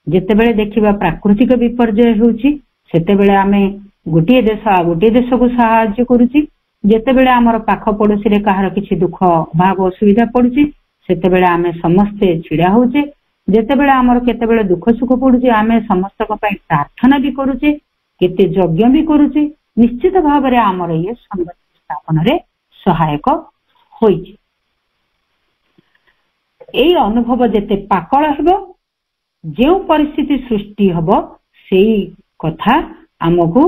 जेतेबेले देखिबा प्राकृतिक विपर्यय होउछि सेतेबेले आमे गोटिए देश को सहाय्य करूछि। जेतेबेले आमर पाख पड़ोसी रे कहार किछि दुख अभाव असुविधा पड़ुछि सेतेबेले आमे समस्ते छिड़ा होउछे। जेतेबेले आमर केतेबेले दुख सुख पड़ुछि आमे समस्त को पई प्रार्थना भी करूछे केते यज्ञ भी करूछे। निश्चित भाव रे आमर ये संगति स्थापन रे सहायक होइछि। एई अनुभव जेते पाकळ हेबो जेउ परिस्थिति सृष्टि हबो सेई कथा आमको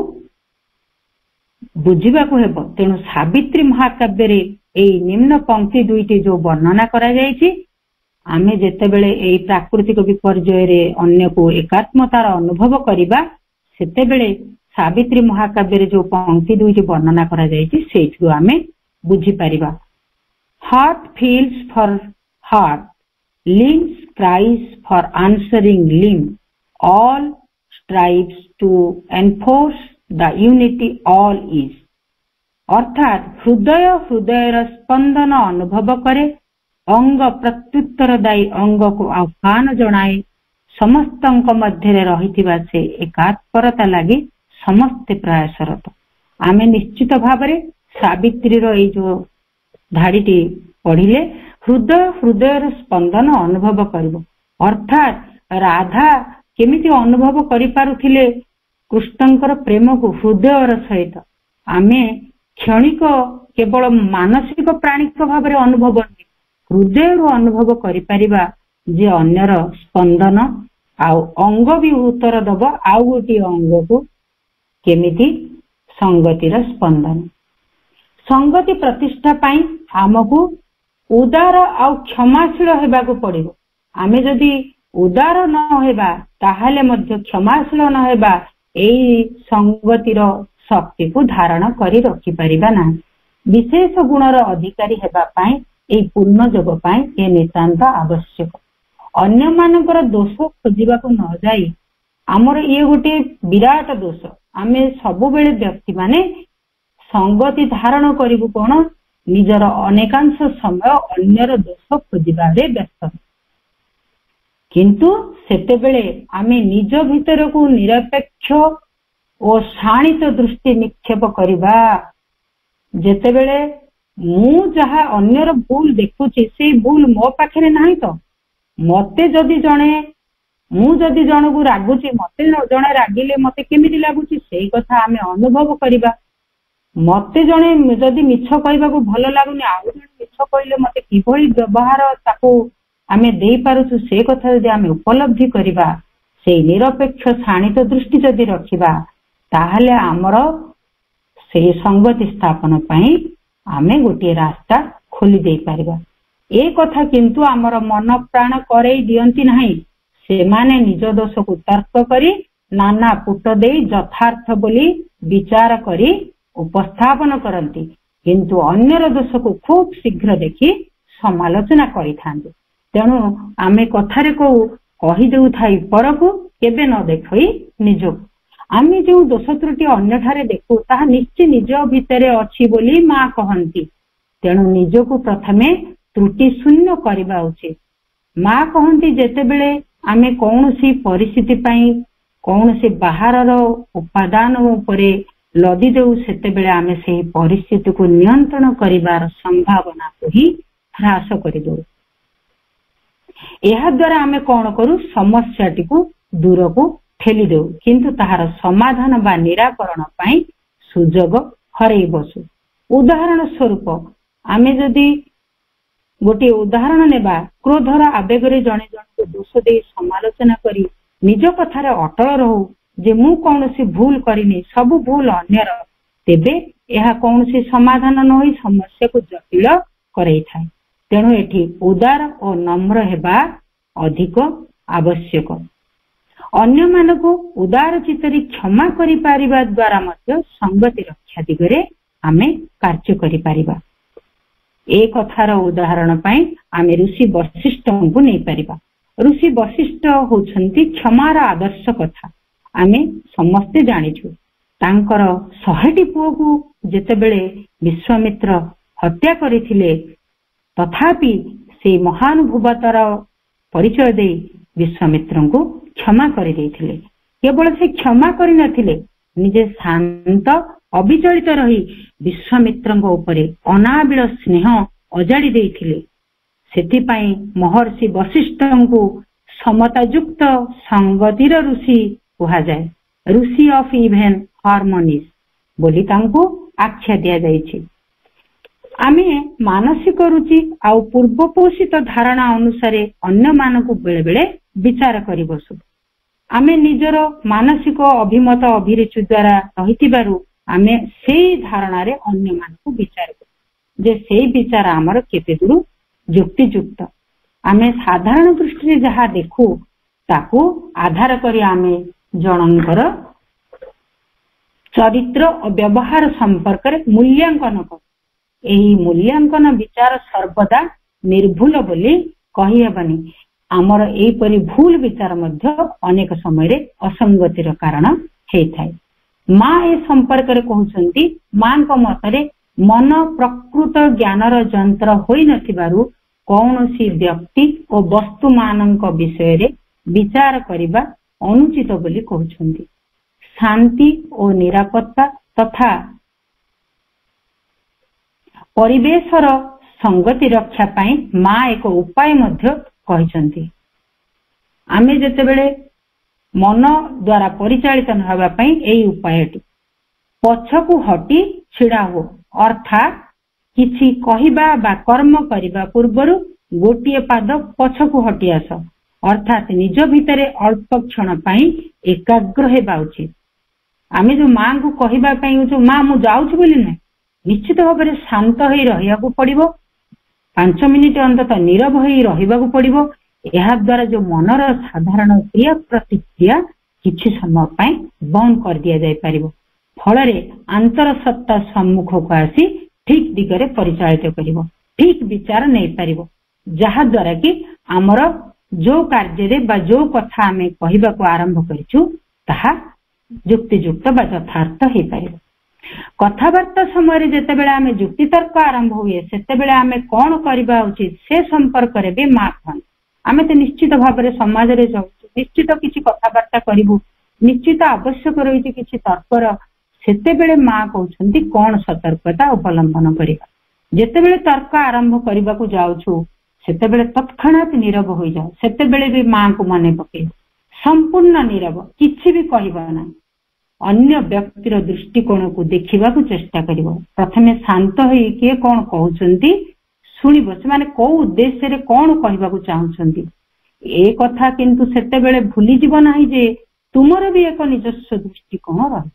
बुझिबा को हेबो। तेणु सावित्री महाकाव्य रे एई निम्न पंक्ति दुईटी जो वर्णना करा जायछि आमे जेतेबेले एई प्राकृतिक विपर्यय रे अन्य को एकात्मतार अनुभव करिबा सेतेबेले सावित्री महाकाव्य रे जो पंक्ति दुईटी वर्णना करा जायछि सेठु आमे बुझी परिबा। Heart feels for heart limbs cries for answering limb all strives to enforce the unity all is। अर्थात हृदय हृदयर स्पंदन अनुभव करे अंग प्रत्युत्तर दायी अंग को आह्वान जनाए समस्त मध्य रही से एकात्मरता लगी समस्ते प्रयासरत। आमे निश्चित भाव सावित्री रो जो धाड़ी पढ़िले हृदय हृदयर स्पंदन अनुभव करिबो। अर्थात राधा केमिति अनुभव करि पारुथिले कृष्णंकर प्रेम को हृदयर सहित आमे क्षणिक केवल मानसिक प्राणिक भाव अनुभव हृदय अनुभव करि परिबा जे अन्यर स्पंदन आउ अंग भी उत्तर दब आउ गोटी अंग को केमिति संगतिर स्पंदन। संगति प्रतिष्ठा पाई आमको उदार आउ क्षमाशील हेबाकू पड़िबो। आमे जदि उदार न हेबा ताहाले मध्य क्षमाशील न हेबा एई संगतिर शक्ति को धारण करी रखि परिबा ना। विशेष गुणर अधिकारी हेबा पाई एई पूर्ण योग पाई ए नितांत आवश्यक। अन्य मानकर दोष खोजिबा को न जाई आमर ये गोटे विराट दोष। आमे सबु बेले व्यक्ति माने संगति धारण करिबु कोन निजर अनेकांश समय अन्यर दोष खोजिबारे व्यस्त। किंतु सेते बेले आमे निज भीतर को निरपेक्ष और शाणित दृष्टि निक्षेप करिबा। जेते बेले मु जहा अन्यर भूल देखुची से भूल मो पाखरे नाही तो मते जदि जणे मु जदि जनकु रागुची मते जणे रागिले मते केमिति लागुची सेई कथा आमे अनुभव करिबा। मते जणे जदि मिछ कहबा को भलो लागुनी आउ जणे मिछ कहले मते किभଳି व्यवहार ताको आमे देई पारुछु से कथा जदि आमे उपलब्धि करिबा से निरपेक्ष शाणित दृष्टि जदि रखिबा ताहले आमर से संगति स्थापन पाई आमे गोटे रास्ता खोली देई पारिबा। ए कथा किंतु आमर मन प्राण करई दियंती नाही। से माने निज दोष को तर्क करी नाना पुट देई यथार्थ बोली विचार करी उपस्थापन करती किंतु अन्यर दोष को खूब शीघ्र देखी समालोचना करिथांती। तेणु आमे कथारे को कही देउ थाई परकु केबे न देखई निजो। आमे जो दोष त्रुटि अन्य ठारे देखु ताहा निश्चय निज भितरे अछि बोली मां कहंती। तेणु निजको प्रथमे त्रुटि शून्य करबा उचित। मां कहंती जेते बेले आमे कौनसी परिस्थिति पाई कौनसी बाहरर उपादान उपरे लदी देउ सेते बेले आमे सेही परिस्थिति को नियंत्रण करिवार संभावना को ही ह्रास करि दउ। एहा द्वारा आमे कोन करू समस्याटी को दूर को ठेली देउ किंतु ताहार समाधान बा निराकरण पाई सुजोग हरई बसु। उदाहरण स्वरूप आमे जदि गोटे उदाहरण नेबा क्रोधर आवेगरे जणे जणको दोष दे समालोचना करी निज कथारे अटल रहू जे मु कौनसी भूल करिनी सब भूल अन्यर तेबे एहा कौनसी समाधान न होई समस्या को जटिल करई थाए। तेणु एठी उदार और नम्र हेबा अधिक आवश्यक। अन्य मानको उदार चित्तरी क्षमा करि पारिबा द्वारा मध्य संगति रक्षा दिगरे आमे कार्य करि पारिबा। ए कथार उदाहरण पाई आमे ऋषि वशिष्ठ को नहीं पारिबा। ऋषि वशिष्ठ होछंती क्षमार आदर्श कथा आमे समस्ते जानिछु। तांकर 100टी पुओ को जेते बेले विश्वामित्र हत्या करिथिले तथापि से महानुभूवतार परिचय दे विश्वामित्र को क्षमा करि देथिले। केवल से क्षमा करि नथिले निजे शांत अविचलित रही विश्वामित्र उपरे अनाबिल स्नेह अजाड़ी देथिले। सेथिपाई महर्षि वशिष्ठ को समतायुक्त संगतिर ऋषि कहा जाए। ऋषि ऑफ इवन हार्मोनिस बोली तांको आख्या दिया जाइछि। आमे मानसिक रुचि आउ पूर्व पोषित धारणा अनुसार अन्य मानकु बेले बेले विचार करि बसु। आमे निजर मानसिक अभिमत अभिरुचि द्वारा रहितिबारु आमे सेई धारणा रे अन्य मानकु विचार करू जे सेई विचार हमर केते दूर युक्तियुक्त। आमे साधारण दृष्टि रे जहा देखु ताकू आधार करी आमे जनंकर चरित्र और व्यवहार संपर्क रे मूल्यांकन करू। एही मूल्यांकन विचार सर्वदा निर्भूल बोली कहि हेबनी। आमर एपरि भूल विचार मध्य अनेक समय रे असंगतिर कारण हेइ थाए। मां ए संपर्क रे कहउछंती मां को मतरे मन प्रकृत ज्ञानर यंत्र होई नथिबारु कौनसी व्यक्ति और वस्तु मानक विषय रे विचार करिबा अनुचित बोली कहउछंती। शांति और निरापत्ता तथा परिवेशर संगति रक्षा पाई मां एक उपाय मध्य कहिसंती। आमे जेते बेले मन द्वारा परिचालित होबा पई एई उपायटी पछकु हटी छिड़ा हो अर्थात किछि कहिबा बा कर्म करिबा पूर्वरु गोटिए पाद पछकु हटी आस अर्थात निज भितरे अल्प क्षण पई एकाग्र हेबा उचित। आमे जो मां को कहिबा पई जो मां मु जाउछि बोली नै निश्चित भाव शांत होई रहियाकु पड़िबो। 5 मिनिट अंततः नीरव होई रहिबाकु पड़िबो ଏହା ଦ୍ୱାରା जो मनर साधारण क्रिया प्रतिक्रिया किछि समय पाई बंद कर दिया जाय परिबो। फलरे अंतर सत्ता सम्मुख को आसी ठीक दिगरे परिचालित करिवो, ठीक विचार नहीं पारिबो, जहा द्वारा कि आमर जो कार्य बा जो कथा आमे कहिबा को आरंभ करिछु ताहा युक्तियुक्त बा यथार्थ हे पारिबो। कथाबार्ता समय जेते बेले आमे युक्ति तर्क आरंभ हुए सेते बेले आमे कोन करबा उचित से संपर्क रे बे मा कन आमे ते निश्चित भाव रे समाज रे जाउ, निश्चित किछि कथाबार्ता करिवु, निश्चित आवश्यक रहिछि किछि तर्कर, सेते बेले मा कहउछन्ती कोन सतर्कता अवलंबन करिबा। जेते बेले तर्क आरंभ करिबा को जाउछु सेते बेले तत्क्षणात नीरव होई जाओ, सेते बेले भी मां को मने पके संपूर्ण नीरव, किछि भी कहिबा ना, अन्य व्यक्तिर दृष्टिकोण को देखिबा को चेष्टा करिवो। प्रथमे शांत होई के कोन कहउछन्ती सुनिबो, से माने को उद्देश्य रे कोन कहिबा को चाहुछन्ती ए कथा, किंतु सेते बेले भूली जीव नाही जे तुमर भी एक निजस्व दृष्टिकोण रही।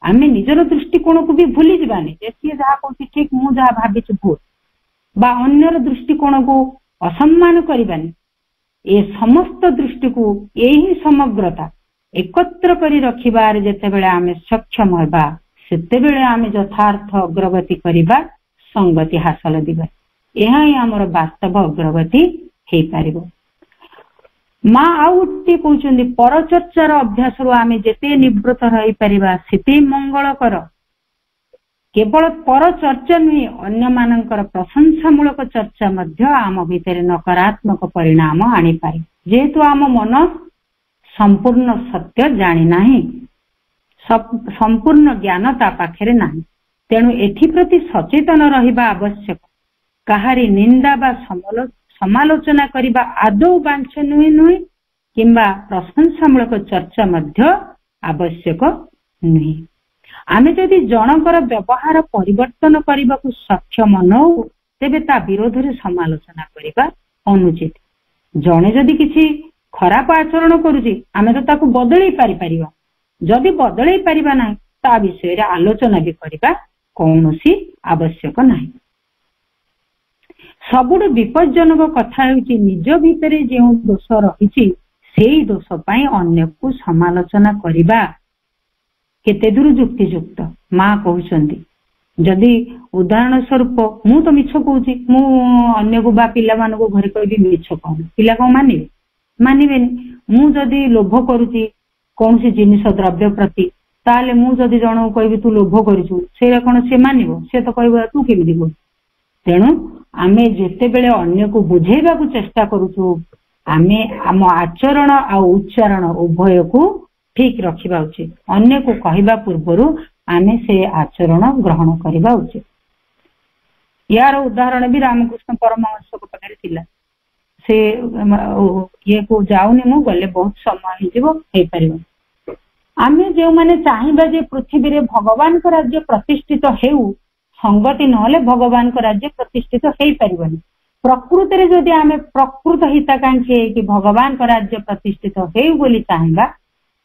आमे निजर दृष्टिकोण को भी भूली जीवानी जे सी जहा कहउछि ठीक मु जहा भाबिछु भूल बा अन्यर दृष्टिकोण को असम्मान करिबानी। ए समस्त दृष्टि को यही समग्रता एकत्र करी रखिबार जेते बेले आमे सक्षम होबा सेते बेले आमे यथार्थ अग्रगति करिबा, संगति हासिल दिबा। एहा ही हमर वास्तव अग्रगति हे पारिबो। मां आउटी कहउछन्ती परचर्चार अभ्यास रो आमे जेते निवृत्त रही परिबा सेते मंगलकर। केवल परचर्चा नुहे अन्य मानकर प्रशंसामूलक चर्चा मध्य आम भितर नकारात्मक परिणाम आनी पारे, जेहेतु आम मन संपूर्ण सत्य जानी नाही, संपूर्ण ज्ञान ता पाखरे नाही। तेणु एथि प्रति सचेतन रहिबा आवश्यक। काहारी निंदा बा समालोचना करिबा आदौ वांछनीय नुहे किंबा प्रशंसामूलक चर्चा मध्य आवश्यक नुहे। आमे जदि जनकर व्यवहार परिवर्तन करबा को सक्षम नौ तेबे ता विरोध रे समालोचना करिबा अनुचित। जने जदि किछि खराब आचरण करूची आमे तो ताकू बदलै परिबा, जदि बदलै परिबा नाही ता विषय रे आलोचना भी करिबा कोनोसी आवश्यक नाही। सबुठ विपज्जनक कथा हेउची निज भितरे जे दोष रहिछि सेही दोष पई अन्य को समालोचना करिबा केते दूर युक्तियुक्त। मां कहउछन्ती जदि उदाहरण स्वरूप मु तो मिछ कहूची, मु अन्य को बा पिला मान को घरे कहबी मिछ कहू, पिला को मानिबे मानिबेनी। मु जदि लोभ करूची कोनसी जिनिस द्रव्य प्रति ताले मु जदि जण कहबी तू लोभ करिछु सेरा कोन से मानिबो, से तो कहबो तू केमिति बोल। तेणु आमे जेते बेले अन्य को बुझेबा को चेष्टा करूछु आमे आम आचरण आ उच्चारण उभय को ठीक रखिबा उचित। अन्य को कहबा पूर्वरु आमे से आचरण ग्रहण करिबा उचित। यार उदाहरण भी रामकृष्ण परमहंस को पाखरे थिला। से ये को जाउनी मु गले बहुत समय हे जिवो हे परिबो। आमे जे माने चाहिबा जे पृथ्वी रे भगवान को राज्य प्रतिष्ठित हेउ, संगति नहले भगवान को राज्य प्रतिष्ठित हेई परिबनी। प्रकृति रे जदि आमे प्रकृत हिताकांक्षी कि भगवान को राज्य प्रतिष्ठित हेउ बोली चाहिबा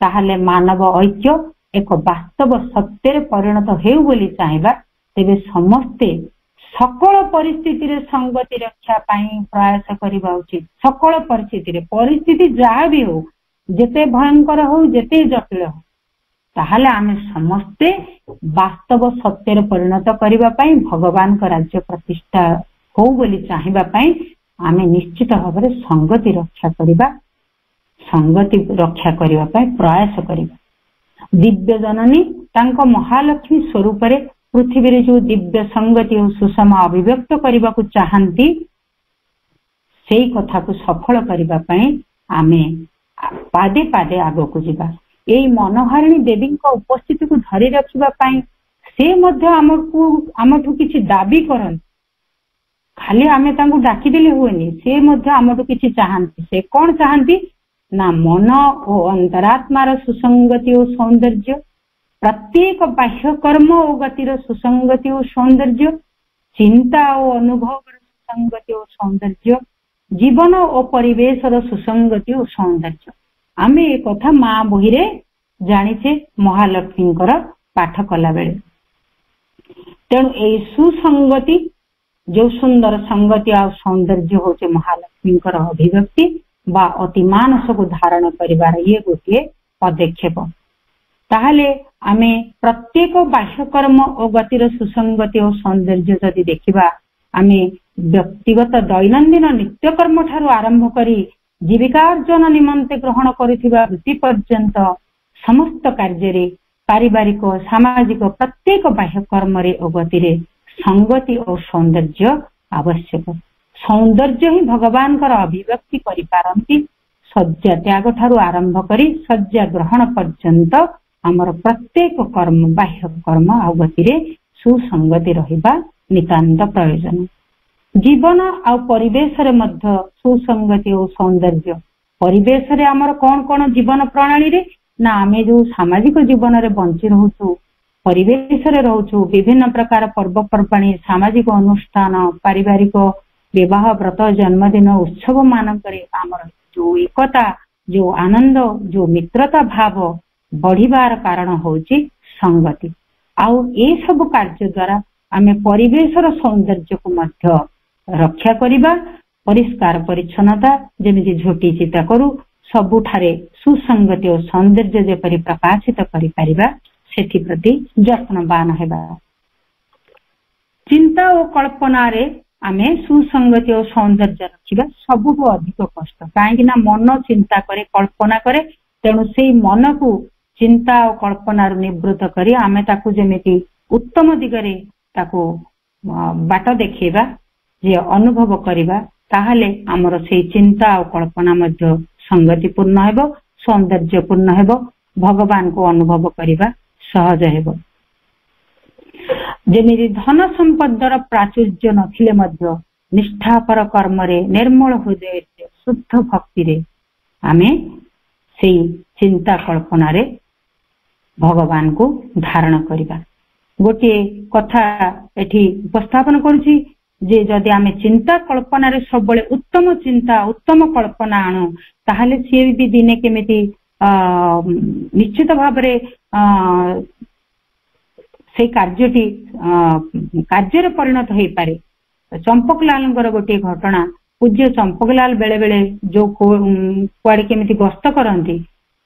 ताहले मानव ऐक्य एक वास्तव सत्य रे परिणत हेउ बोली चाहिबा तेबे समस्ते सकल परिस्थिति रे संगति रक्षा पाई प्रयास करिबा उचित। सकल परिस्थिति रे, परिस्थिति जहा भी हो, जेते भयंकर हो जेते जटिल हो, ताहले आमे समस्ते वास्तव सत्य रे परिणत करिबा पाई भगवान को राज्य प्रतिष्ठा हो बोली चाहिबा पाई आमे निश्चित भाव रे संगति रक्षा करिबा, संगति रक्षा करिबा पाई प्रयास करिबा। दिव्य जननी तांको महालक्ष्मी स्वरूप रे पृथ्वी रे जो दिव्य संगति और सुषमा अभिव्यक्त करिबा को चाहंती सेही कथा को सफल करिबा पाई आमे पादे पादे आगो को जिबा। एई मनोहारिणी देवी को उपस्थिति को धरि रखिबा पाई से मध्य आमठु किछि दाबी करन, खाली आमे तांको डाकी देले होएनी, से मध्य आमठु किछि चाहंती। से कोन चाहंती ना मन और अंतरात्मार सुसंगति और सौंदर्य, प्रत्येक बाह्य कर्म और गतिर सुसंगति और सौंदर्य, चिंता और अनुभव सुसंगति और सौंदर्य, जीवन और परिवेश सुसंगति और सौंदर्य। आमे ए कथा मां बही रे जानिछे महालक्ष्मी पाठ कला बेले। तेणु ए सुसंगति जो सुंदर संगति और सौंदर्य होचे महालक्ष्मी अभिव्यक्ति बा अति मानस को धारण करिवार ये गोटे पदक्षेप। ताहले आमे प्रत्येक बाह्य कर्म और गतिर सुसंगति और सौंदर्य जदि देखिबा आमे व्यक्तिगत दैनंदिन नित्यकर्म ठारू आरंभ करी जीविकार्जन निमंते ग्रहण करुथिबा वृत्ति पर्यंत समस्त कार्य पारिवारिक सामाजिक प्रत्येक बाह्य कर्म रे और गतिरे संगति और सौंदर्य आवश्यक। सौंदर्य ही भगवान कर अभिव्यक्ति करि पारंती। सज्जा त्याग ठारू आरंभ करी सज्जा ग्रहण पर्यंत आमर प्रत्येक कर्म बाह्य कर्म आ गतिरे सुसंगति रहिबा नितांत प्रयोजन। जीवन आ परिवेश रे मध्य सुसंगति और सौंदर्य। परिवेश रे आमर कौन कौन जीवन प्रणाली रे ना आमे जो सामाजिक जीवन रे बंची रहूछु परिवेश रे रहूछु विभिन्न प्रकार पर्वपर्वाणी सामाजिक अनुष्ठान पारिवारिक विवाह व्रत जन्मदिन उत्सव मानकरे आमर जो एकता जो आनंद जो मित्रता भाव बढ़िबार कारण होची संगति। आउ ए सब कार्य द्वारा आमे परिवेशर सौंदर्य को मध्य रक्षा करिबा। परिष्कार परिच्छन्नता जेमिति झोटी चिता करू सबुठारे सुसंगति और सौंदर्य जेपरि प्रकाशित करि परिबा सेथि प्रति यत्नवान हेबा। चिंता और कल्पना रे आमे सुसंगति और सौंदर्य रखिबा सबुठु अधिक कष्ट। काहेकि ना मन चिंता करे कल्पना करे तेणु से मन को चिंता और कल्पना निवृत्त करी आमे ताकू जेमिति उत्तम दिगरे ताकू बाट देखेबा जे अनुभव करिबा ताहले आमर से चिंता और कल्पना मध्य संगतिपूर्ण हेबो सौंदर्यपूर्ण हेबो भगवान को अनुभव करिबा सहज हेबो। जेमिति धन संपदर प्राचुर्य नथिले मध्य निष्ठापर कर्म रे निर्मल हृदय शुद्ध भक्ति रे आमे से चिंता कल्पना रे भगवान को धारण करिबा। गोटे कथा एठी उपस्थापन करूची जे जदि आमे चिंता कल्पना रे सबले उत्तम चिंता उत्तम कल्पना आनु ताहले से भी दिने केमिति निश्चित भाव रे से कार्यटी कार्य परिणत हो पारे। चंपकलाल गोटे घटना पूज्य चंपकलाल बेले बेले जो कुआड़े केमिति गस्त करती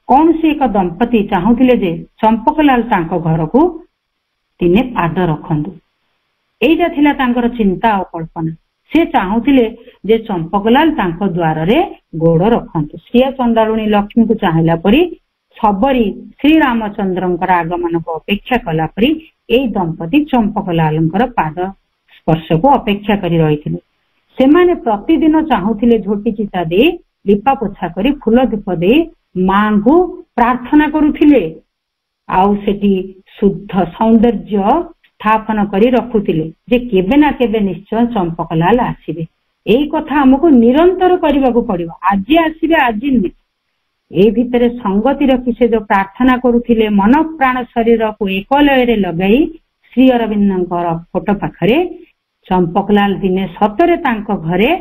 कौन से एक दंपति चाहूले जे चंपकलाल तांको घर को दिने पाद रखंतु। एइटा थिला तांकर चिंता और कल्पना। से चाहूले जे चंपकलाल तांको द्वार रे गोड़ रखंतु। श्रिया चंडालुणी लक्ष्मी को चाहला परी सबरी श्री रामचंद्रंकर आगमन को अपेक्षा कला परी एई दंपति चंपकलालंकर पाद स्पर्श को अपेक्षा करी रहिथिले। सेमाने प्रतिदिन चाहूले झोटी चिता दे दीपा पोछा करी फूल धूप दे मां को प्रार्थना करुथिले आउ सेठी शुद्ध सौंदर्य स्थापन करी रखुथिले जे केबे ना केबे निश्चय चंपकलाल आसीबे। एई कथा हमको निरंतर करबा को पड़िबो। आज आसीबे आज नहीं ए भितरे संगति रखी से जो प्रार्थना करुथिले मन प्राण शरीर को एक लय रे लगाई श्री अरविंदंकर फोटो पाखरे चंपकलाल दिने सतरे तांको घरे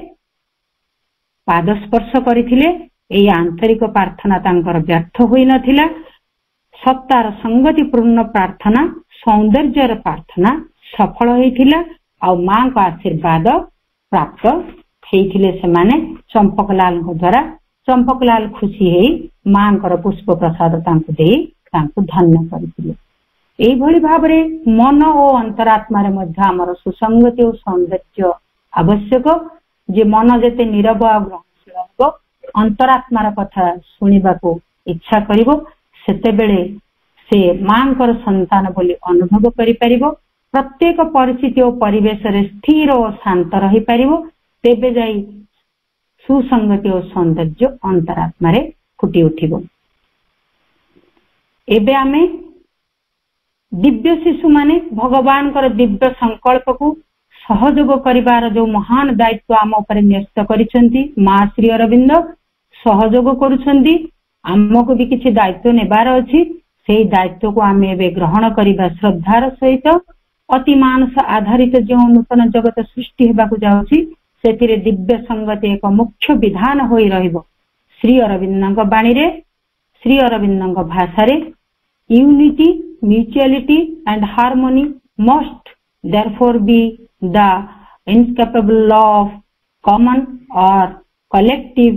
पाद स्पर्श करिथिले। एई आंतरिक प्रार्थना तांकर व्यर्थ होई नथिला। सत्तार संगति पूर्ण प्रार्थना सौंदर्यर प्रार्थना सफल होइथिला आ मां को आशीर्वाद प्राप्त हेइथिले। सेमाने चंपकलाल को द्वारा चंपकलाल खुशी हेई मांकर पुष्प प्रसाद तांको देई तांको धन्य करिथिले। एई भली भाबरे मन और अंतरात्मा रे मध्य हमर सुसंगति और सौंदर्य आवश्यक। जे मन जेते नीरव आ ग्रहणशील हो अंतरात्मार कथा सुनिबा को इच्छा करिवो सेते बेले से मांकर संतान बोली अनुभव करि परिबो। प्रत्येक परिस्थिति और परिवेश रे स्थिर और शांत रही परिबो। तेबे जाई सुसंगति और सौंदर्य अंतरात्मा रे फुटी उठिबो। एबे आमे दिव्य शिशु माने भगवान कर दिव्य संकल्प को सहयोग करिवार जो महान दायित्व आम ऊपर न्यस्त करिसेंती मां श्री अरविंद सहयोग करुछंती। आमको भी किसी दायित्व नेबार अछि। से दायित्व को आमे एबे ग्रहण करिबा श्रद्धार सहित। अति मानस आधारित जो नूतन जगत सृष्टि हेबाकु जाउछि सेथिरे दिव्य संगति एक मुख्य विधान होई रहिबो। श्री अरविंदଙ୍କ बाणी श्री अरविंदଙ୍କ भाषा unity mutuality and harmony must therefore be the inescapable law of common or collective